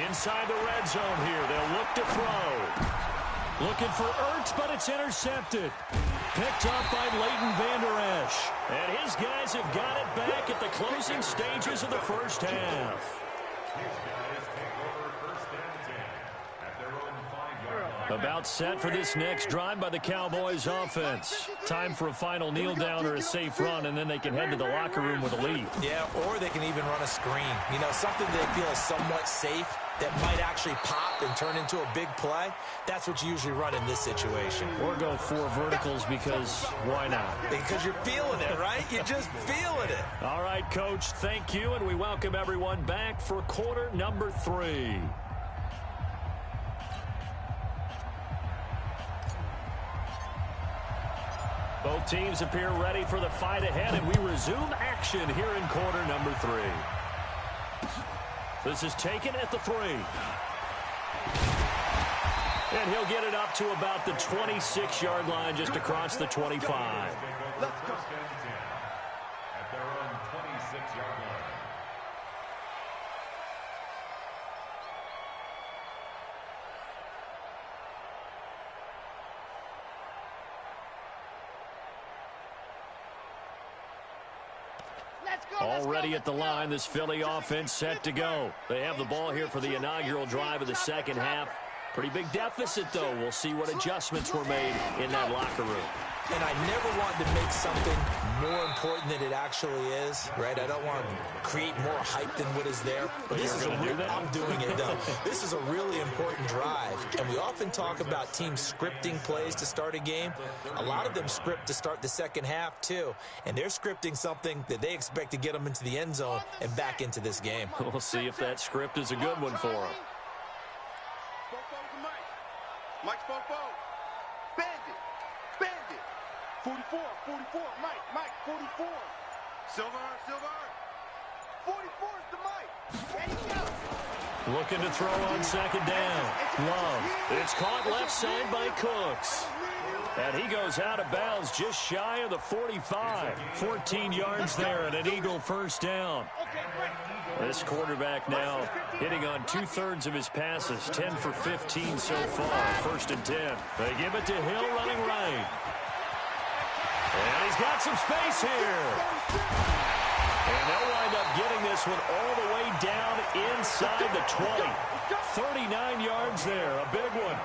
Inside the red zone here. They'll look to throw. Looking for Ertz, but it's intercepted. Picked up by Leighton Vander Esch. And his guys have got it back at the closing stages of the 1st half. His guys take over 1st and 10 at About set for this next drive by the Cowboys offense. Time for a final kneel down or a safe run, and then they can head to the locker room with a lead. Yeah, or they can even run a screen. You know, something they feel is somewhat safe that might actually pop and turn into a big play. That's what you usually run in this situation. Or go 4 verticals because why not? Because you're feeling it, right? You're just feeling it. All right, Coach, thank you, and we welcome everyone back for quarter number 3. Both teams appear ready for the fight ahead, and we resume action here in quarter number 3. This is taken at the 3. And he'll get it up to about the 26-yard line, just across the 25. Let's go. At their own 26-yard line. Already at the line, this Philly offense set to go. They have the ball here for the inaugural drive of the second half. Pretty big deficit, though. We'll see what adjustments were made in that locker room. And I never want to make something more important than it actually is, right? I don't want to create more hype than what is there. But this is I'm doing it, though. This is a really important drive. And we often talk about teams scripting plays to start a game. A lot of them script to start the second half, too. And they're scripting something that they expect to get them into the end zone and back into this game. We'll see if that script is a good one for them. Mike's Fofo. Bandit. Bandit. 44. 44. Mike. 44. Silver. 44 is the Mike. Ready, go. Looking to throw on second down. Love. It's caught left side by Cooks. And he goes out of bounds just shy of the 45. 14 yards there and an Eagle first down. This quarterback now hitting on 2/3 of his passes, 10 for 15 so far, 1st and 10. They give it to Hill running right. And he's got some space here. And they'll wind up getting this one all the way down inside the 20. 39 yards there, a big one.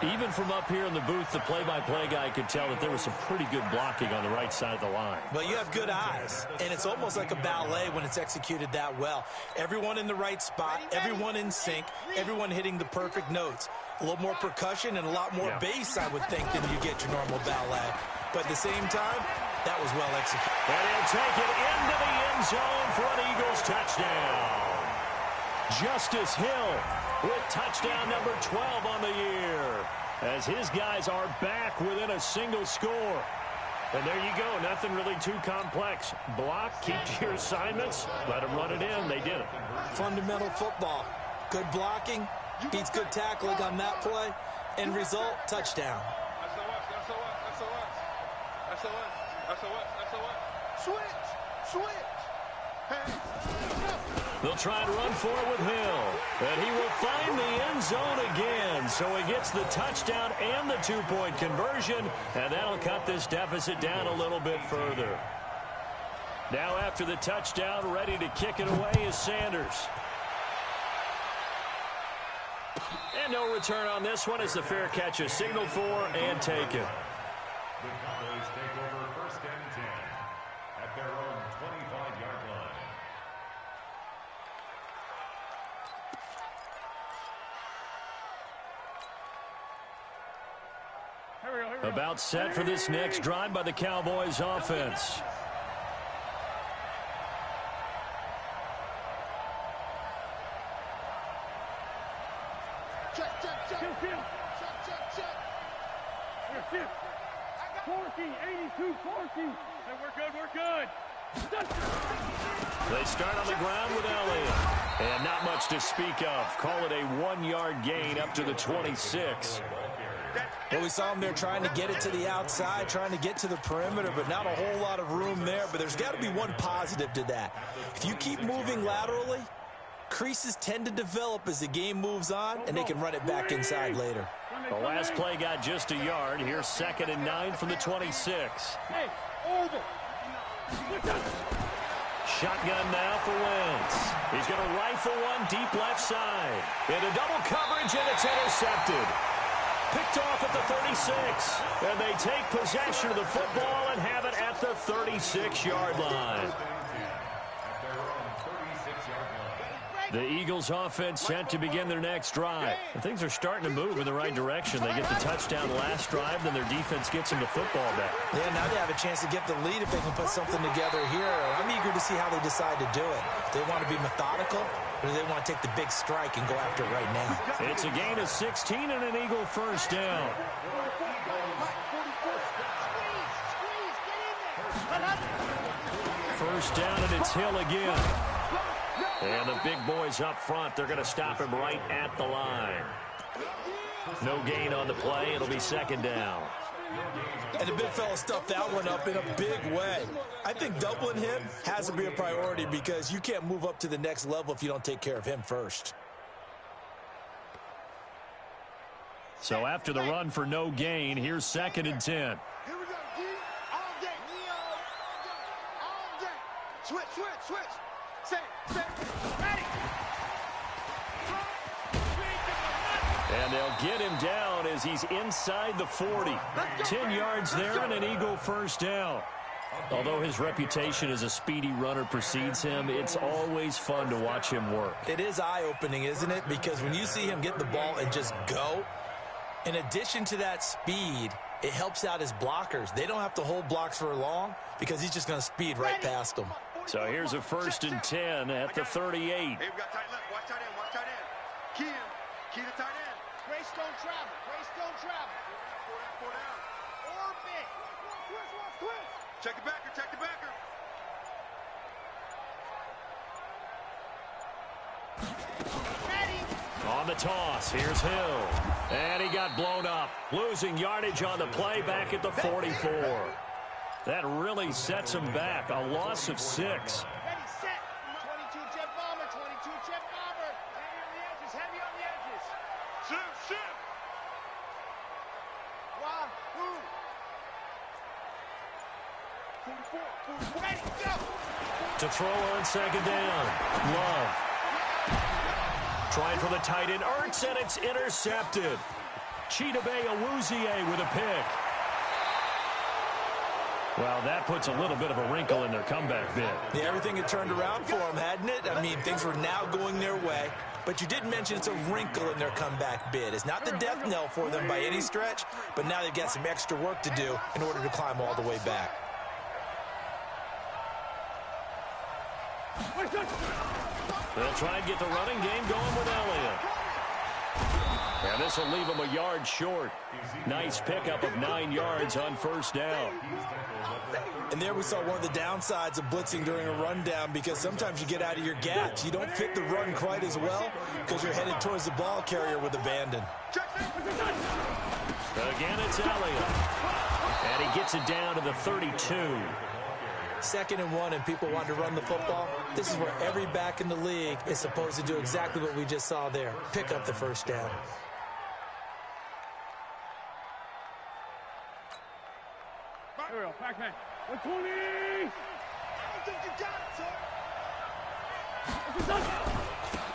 Even from up here in the booth, the play-by-play guy could tell that there was some pretty good blocking on the right side of the line. Well, you have good eyes, and it's almost like a ballet when it's executed that well. Everyone in the right spot, everyone in sync, everyone hitting the perfect notes. A little more percussion and a lot more bass, I would think, than you get your normal ballet. But at the same time, that was well executed. And he'll take it into the end zone for an Eagles touchdown. Justice Hill with touchdown number 12 on the year, as his guys are back within a single score. And there you go, nothing really too complex. Block, keep to your assignments, let them run it in. They did it. Fundamental football. Good blocking, beats good tackling on that play. End result, touchdown. Switch. Hey. They'll try and run for it with Hill. And he will find the end zone again. So he gets the touchdown and the 2-point conversion. And that'll cut this deficit down a little bit further. Now after the touchdown, ready to kick it away is Sanders. And no return on this one as the fair catch is signaled for and taken. The Cowboys take over 1st and 10 at their own 25-yard line. About set for this next drive by the Cowboys offense. Check. 82, 14. Hey, we're good. They start on the ground with Elliott. And not much to speak of. Call it a 1-yard gain up to the 26. Well, we saw him there trying to get it to the outside, trying to get to the perimeter, but not a whole lot of room there. But there's got to be one positive to that. If you keep moving laterally, creases tend to develop as the game moves on, and they can run it back inside later. The last play got just a yard. Here's 2nd and 9 from the 26. Hey, over. Shotgun now for Wentz. He's going to rifle one deep left side. Into double coverage, and it's intercepted. Picked off at the 36. And they take possession of the football and have it at the 36-yard line. The Eagles offense set to begin their next drive. And things are starting to move in the right direction. They get the touchdown last drive, then their defense gets them the football back. Yeah, now they have a chance to get the lead if they can put something together here. I'm eager to see how they decide to do it. Do they want to be methodical, or do they want to take the big strike and go after it right now? It's a gain of 16 and an Eagle first down. First down, and it's Hill again. And the big boys up front, they're going to stop him right at the line. No gain on the play. It'll be second down. And the big fella stuffed that one up in a big way. I think doubling him has to be a priority because you can't move up to the next level if you don't take care of him first. So after the run for no gain, here's second and 10. Here we go, D. All day. All day. Switch. Say, ready. And they'll get him down as he's inside the 40. 10 yards there and an Eagle first down. Although his reputation as a speedy runner precedes him, it's always fun to watch him work. It is eye-opening, isn't it? Because when you see him get the ball and just go, in addition to that speed, it helps out his blockers. They don't have to hold blocks for long because he's just going to speed right past them. So here's a first and 10 at the 38. Hey, we got tight left. Watch tight end. Key to tight end. Grace don't travel. Four down. Orbit. Twist. Check the backer. Ready. On the toss, here's Hill. And he got blown up. Losing yardage on the play back at the 44. That really sets him back. A loss of 6. Ready, set. 22 jet bomber. Heavy on the edges. Shoot. Wahoo. 44. Ready, go. To throw on second down. Love. Trying for the tight end. Ertz, and it's intercepted. Chidobe Awuzie with a pick. Well, that puts a little bit of a wrinkle in their comeback bid. Yeah, everything had turned around for them, hadn't it? I mean, things were now going their way. But you did mention it's a wrinkle in their comeback bid. It's not the death knell for them by any stretch, but now they've got some extra work to do in order to climb all the way back. They'll try and get the running game going with Elliott. And this will leave him a yard short. Nice pickup of 9 yards on first down. And there we saw one of the downsides of blitzing during a rundown because sometimes you get out of your gaps. You don't fit the run quite as well because you're headed towards the ball carrier with abandon. Again, it's Elliott. And he gets it down to the 32. 2nd and 1 and people want to run the football. This is where every back in the league is supposed to do exactly what we just saw there. Pick up the first down. Here we go, Pac-Man. 120! I don't think you got it, sir.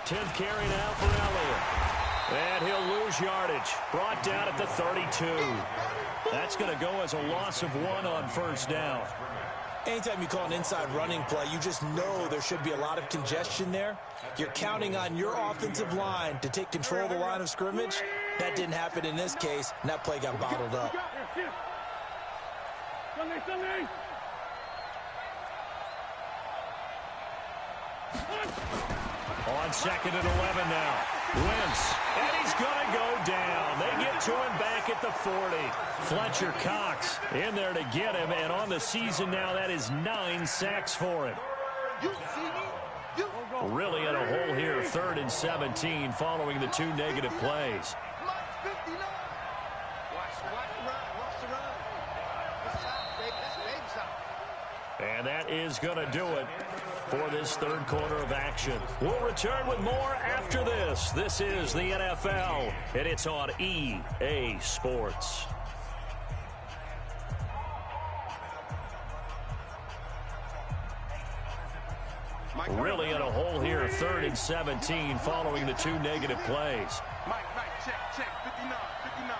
10th carry now for Elliott. And he'll lose yardage. Brought down at the 32. That's going to go as a loss of 1 on first down. Anytime you call an inside running play, you just know there should be a lot of congestion there. You're counting on your offensive line to take control of the line of scrimmage. That didn't happen in this case, and that play got bottled up. Sunday. On 2nd and 11 now. Wentz, and he's going to go down. They get to him back at the 40. Fletcher Cox in there to get him, and on the season now, that is 9 sacks for him. Really in a hole here, 3rd and 17, following the 2 negative plays. And that is going to do it for this 3rd quarter of action. We'll return with more after this. This is the NFL, and it's on EA Sports. Really in a hole here, 3rd and 17, following the 2 negative plays. Mike, check, 59, 59.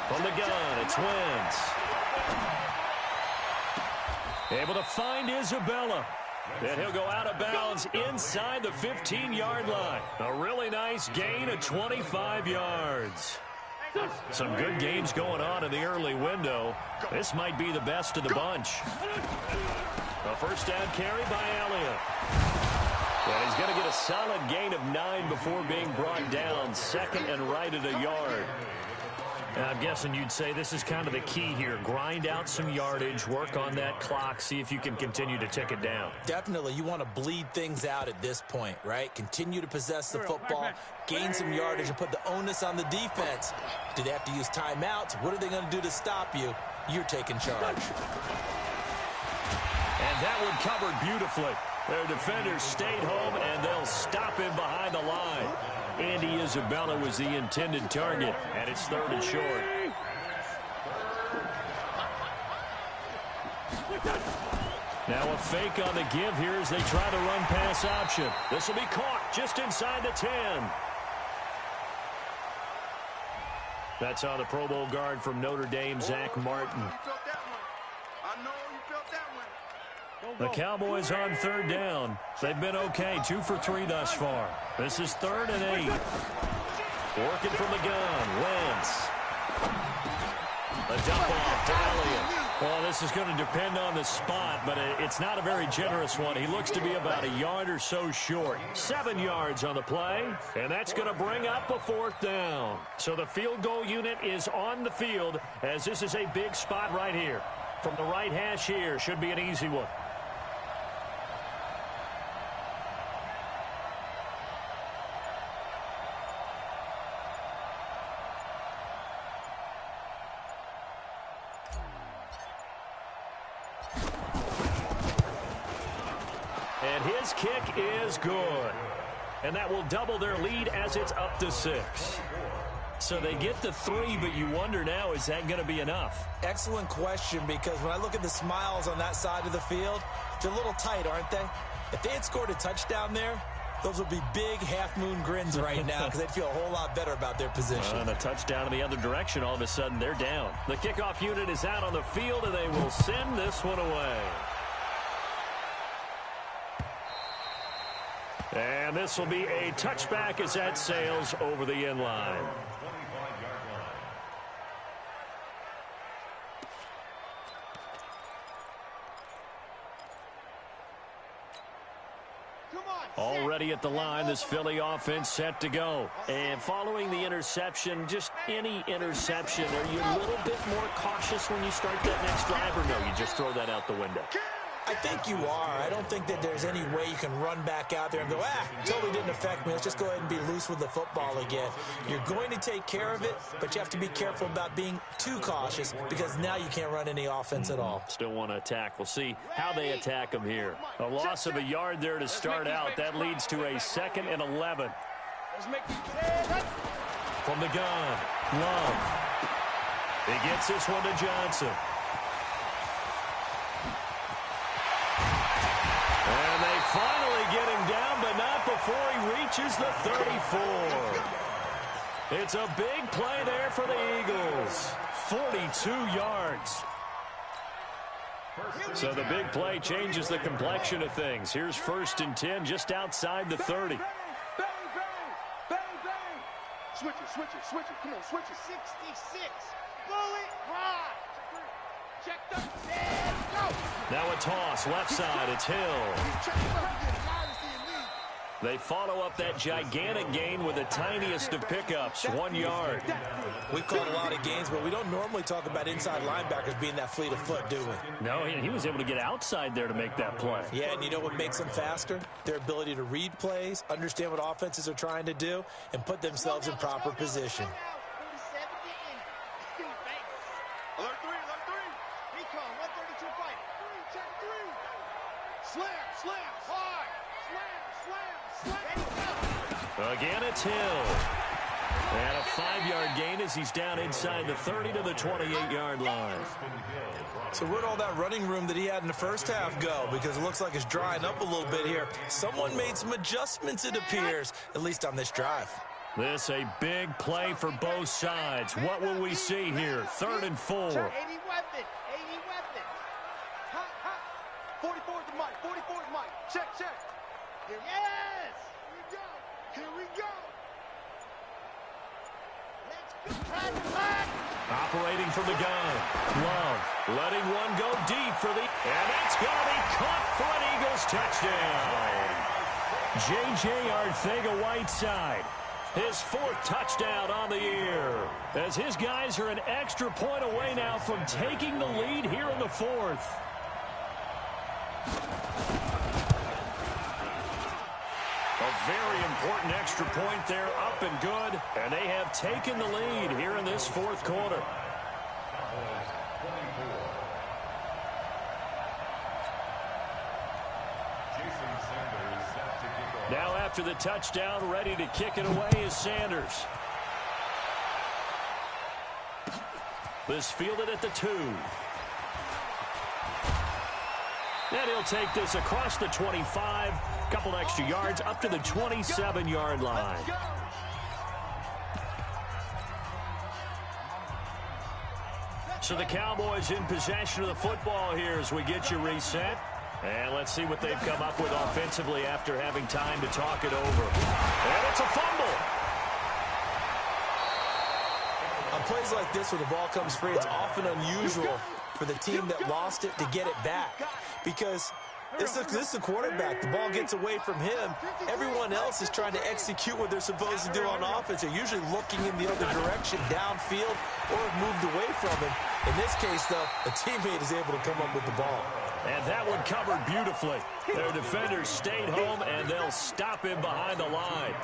From the gun, it's Wentz. Able to find Isabella. And he'll go out of bounds inside the 15-yard line. A really nice gain of 25 yards. Some good games going on in the early window. This might be the best of the bunch. A first down carry by Elliott. And he's going to get a solid gain of 9 before being brought down. 2nd and right at a yard. And I'm guessing you'd say this is kind of the key here. Grind out some yardage, work on that clock, see if you can continue to tick it down. Definitely. You want to bleed things out at this point, right? Continue to possess the football, gain some yardage, and put the onus on the defense. Do they have to use timeouts? What are they going to do to stop you? You're taking charge. And that one covered beautifully. Their defenders stayed home, and they'll stop him behind the line. Andy Isabella was the intended target, and it's 3rd and short. Now a fake on the give here as they try the run-pass option. This will be caught just inside the 10. That's on the Pro Bowl guard from Notre Dame, Zach Martin. The Cowboys on 3rd down. They've been okay, 2 for 3 thus far. This is 3rd and 8. Working from the gun, Wentz. A dump off to Elliott. Well, this is going to depend on the spot, but it's not a very generous one. He looks to be about a yard or so short. 7 yards on the play, and that's going to bring up a 4th down. So the field goal unit is on the field, as this is a big spot right here. From the right hash here, should be an easy one. And his kick is good. And that will double their lead as it's up to 6. So they get the 3, but you wonder now, is that going to be enough? Excellent question, because when I look at the smiles on that side of the field, they're a little tight, aren't they? If they had scored a touchdown there, those would be big half-moon grins right now because they'd feel a whole lot better about their position. And a touchdown in the other direction, all of a sudden they're down. The kickoff unit is out on the field, and they will send this one away. And this will be a touchback as that sails over the end line. Already at the line, this Philly offense set to go. And following the interception, just any interception, are you a little bit more cautious when you start that next drive, or no, you just throw that out the window? I think you are. I don't think that there's any way you can run back out there and go, totally didn't affect me. Let's just go ahead and be loose with the football again. You're going to take care of it, but you have to be careful about being too cautious because now you can't run any offense at all. Still want to attack. We'll see how they attack them here. A loss of a yard there to start out. That leads to a 2nd and 11. From the gun, Love. He gets this one to Johnson. And they finally get him down, but not before he reaches the 34. It's a big play there for the Eagles. 42 yards. So the big play changes the complexion of things. Here's 1st and 10 just outside the 30. Bang, bang, bang. Switch it. Come on, switch it. 66. Bullet high. Check the dead. Go. Now a toss, left side, it's Hill. They follow up that gigantic gain with the tiniest of pickups, 1 yard. We've caught a lot of games, but we don't normally talk about inside linebackers being that fleet of foot, do we? No, he was able to get outside there to make that play. Yeah, and you know what makes them faster? Their ability to read plays, understand what offenses are trying to do, and put themselves in proper position. Alert 3. Recon, 132 fight. 3, check 3. Slam, hard. Slam. Again, it's Hill. And a 5-yard gain as he's down inside the 30 to the 28-yard line. So where'd all that running room that he had in the first half go? Because it looks like it's drying up a little bit here. Someone made some adjustments, it appears, at least on this drive. This a big play for both sides. What will we see here? 3rd and 4. 80 weapons. 80 weapons. Hot, hot. 44 is the mic. 44 is mic. Check, check. Yes. Here we go. Here we go. Let's go. Operating from the gun. Love letting one go deep for the... And that's going to be caught for an Eagles touchdown. J.J. Arcega-Whiteside. His 4th touchdown on the year. As his guys are an extra point away now from taking the lead here in the 4th. A very important extra point there, up and good. And they have taken the lead here in this 4th quarter. Now after the touchdown, ready to kick it away is Sanders. This fielded at the 2. And he'll take this across the 25. Couple extra yards up to the 27-yard line. So the Cowboys in possession of the football here as we get you reset. And let's see what they've come up with offensively after having time to talk it over. And it's a fumble. On plays like this where the ball comes free, it's often unusual for the team that lost it to get it back. Because this is the quarterback. The ball gets away from him. Everyone else is trying to execute what they're supposed to do on offense. They're usually looking in the other direction, downfield, or moved away from him. In this case, though, a teammate is able to come up with the ball. And that one covered beautifully. Their defenders stayed home, and they'll stop him behind the line.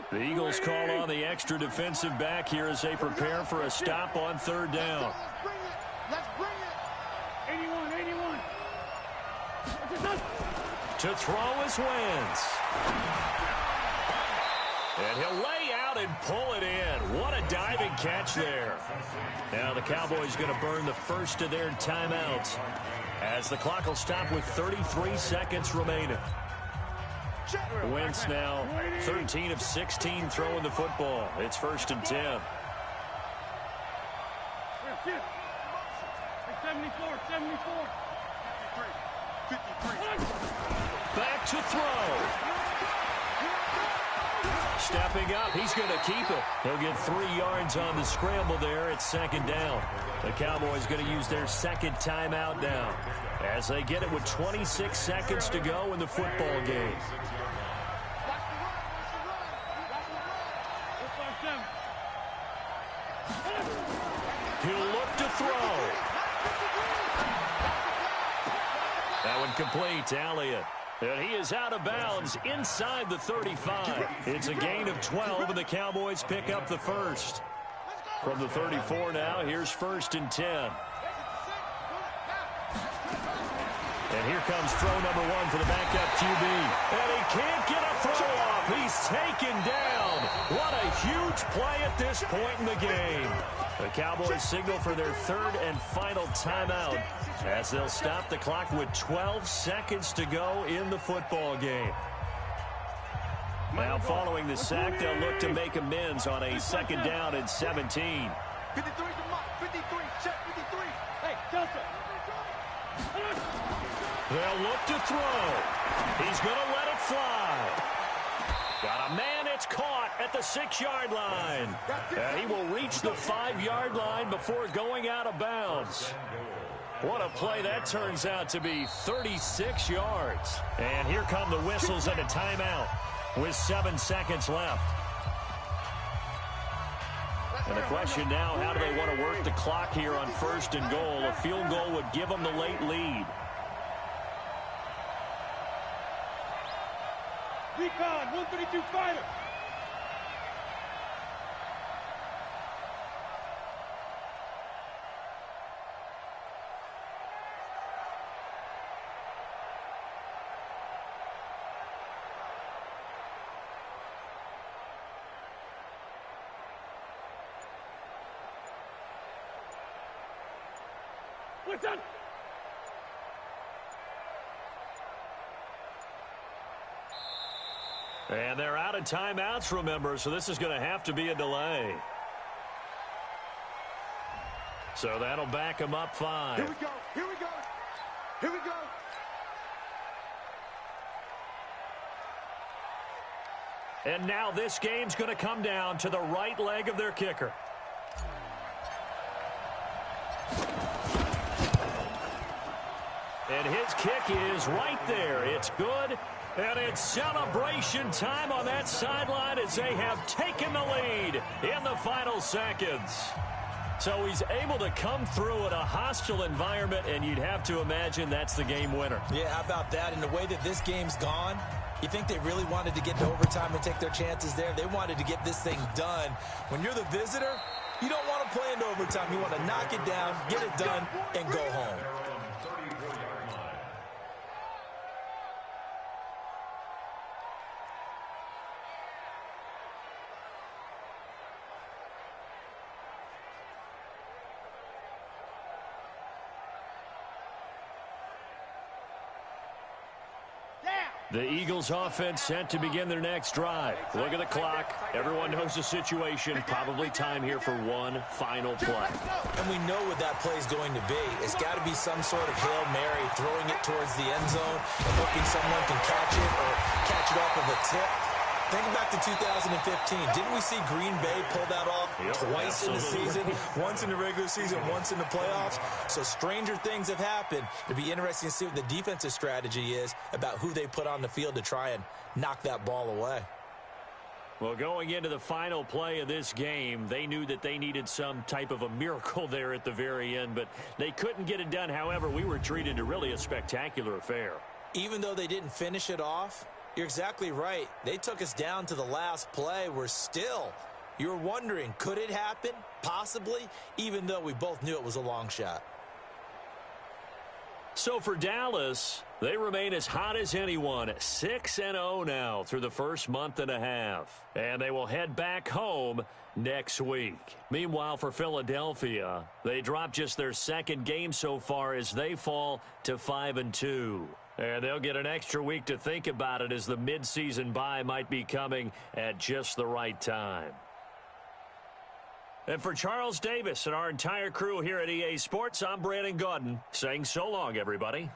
The Eagles call on the extra defensive back here as they prepare for a stop on 3rd down. Let's bring it. 81. To throw is Wentz. And he'll lay out and pull it in. What a diving catch there. Now the Cowboys going to burn the first of their timeouts as the clock will stop with 33 seconds remaining. Wentz now 13 of 16 throwing the football. It's 1st and 10. 74. 53. Back to throw. Stepping up, he's going to keep it. He'll get 3 yards on the scramble there. It's 2nd down. The Cowboys going to use their 2nd timeout now as they get it with 26 seconds to go in the football game. He'll look to throw. That one complete to Elliott. And he is out of bounds inside the 35. It's a gain of 12, and the Cowboys pick up the first. From the 34 now, here's 1st and 10. And here comes throw number 1 for the backup QB. And he can't get a throw off. He's taken down. What a huge play at this point in the game. The Cowboys signal for their 3rd and final timeout as they'll stop the clock with 12 seconds to go in the football game. Now following the sack, they'll look to make amends on a 2nd down and 17. 53 to Mike. 53. Check 53. Hey, Delta. They'll look to throw. He's going to let it fly. Got a man, it's caught at the 6-yard line. And he will reach the 5-yard line before going out of bounds. What a play that turns out to be, 36 yards. And here come the whistles and a timeout with 7 seconds left. And the question now, how do they want to work the clock here on 1st and goal? A field goal would give them the late lead. Recon, 132 fighter. Listen. And they're out of timeouts, remember, so this is going to have to be a delay. So that'll back them up 5. Here we go. Here we go. Here we go. And now this game's going to come down to the right leg of their kicker. And his kick is right there. It's good. And it's celebration time on that sideline as they have taken the lead in the final seconds. So he's able to come through in a hostile environment, and you'd have to imagine that's the game winner. Yeah, how about that? And the way that this game's gone, you think they really wanted to get to overtime and take their chances there? They wanted to get this thing done. When you're the visitor, you don't want to play into overtime. You want to knock it down, get it done, and go home. The Eagles offense set to begin their next drive. Look at the clock. Everyone knows the situation. Probably time here for one final play. And we know what that play is going to be. It's got to be some sort of Hail Mary, throwing it towards the end zone and hoping someone can catch it or catch it off of a tip. Think back to 2015. Didn't we see Green Bay pull that off twice in the season? Once in the regular season, once in the playoffs. So stranger things have happened. It'd be interesting to see what the defensive strategy is about who they put on the field to try and knock that ball away. Well, going into the final play of this game, they knew that they needed some type of a miracle there at the very end, but they couldn't get it done. However, we were treated to really a spectacular affair. Even though they didn't finish it off, you're exactly right. They took us down to the last play. We're still, you're wondering, could it happen? Possibly, even though we both knew it was a long shot. So for Dallas, they remain as hot as anyone, 6-0 now through the first month and a half. And they will head back home next week. Meanwhile, for Philadelphia, they dropped just their second game so far as they fall to 5-2. And they'll get an extra week to think about it as the midseason bye might be coming at just the right time. And for Charles Davis and our entire crew here at EA Sports, I'm Brandon Gaudin saying so long, everybody.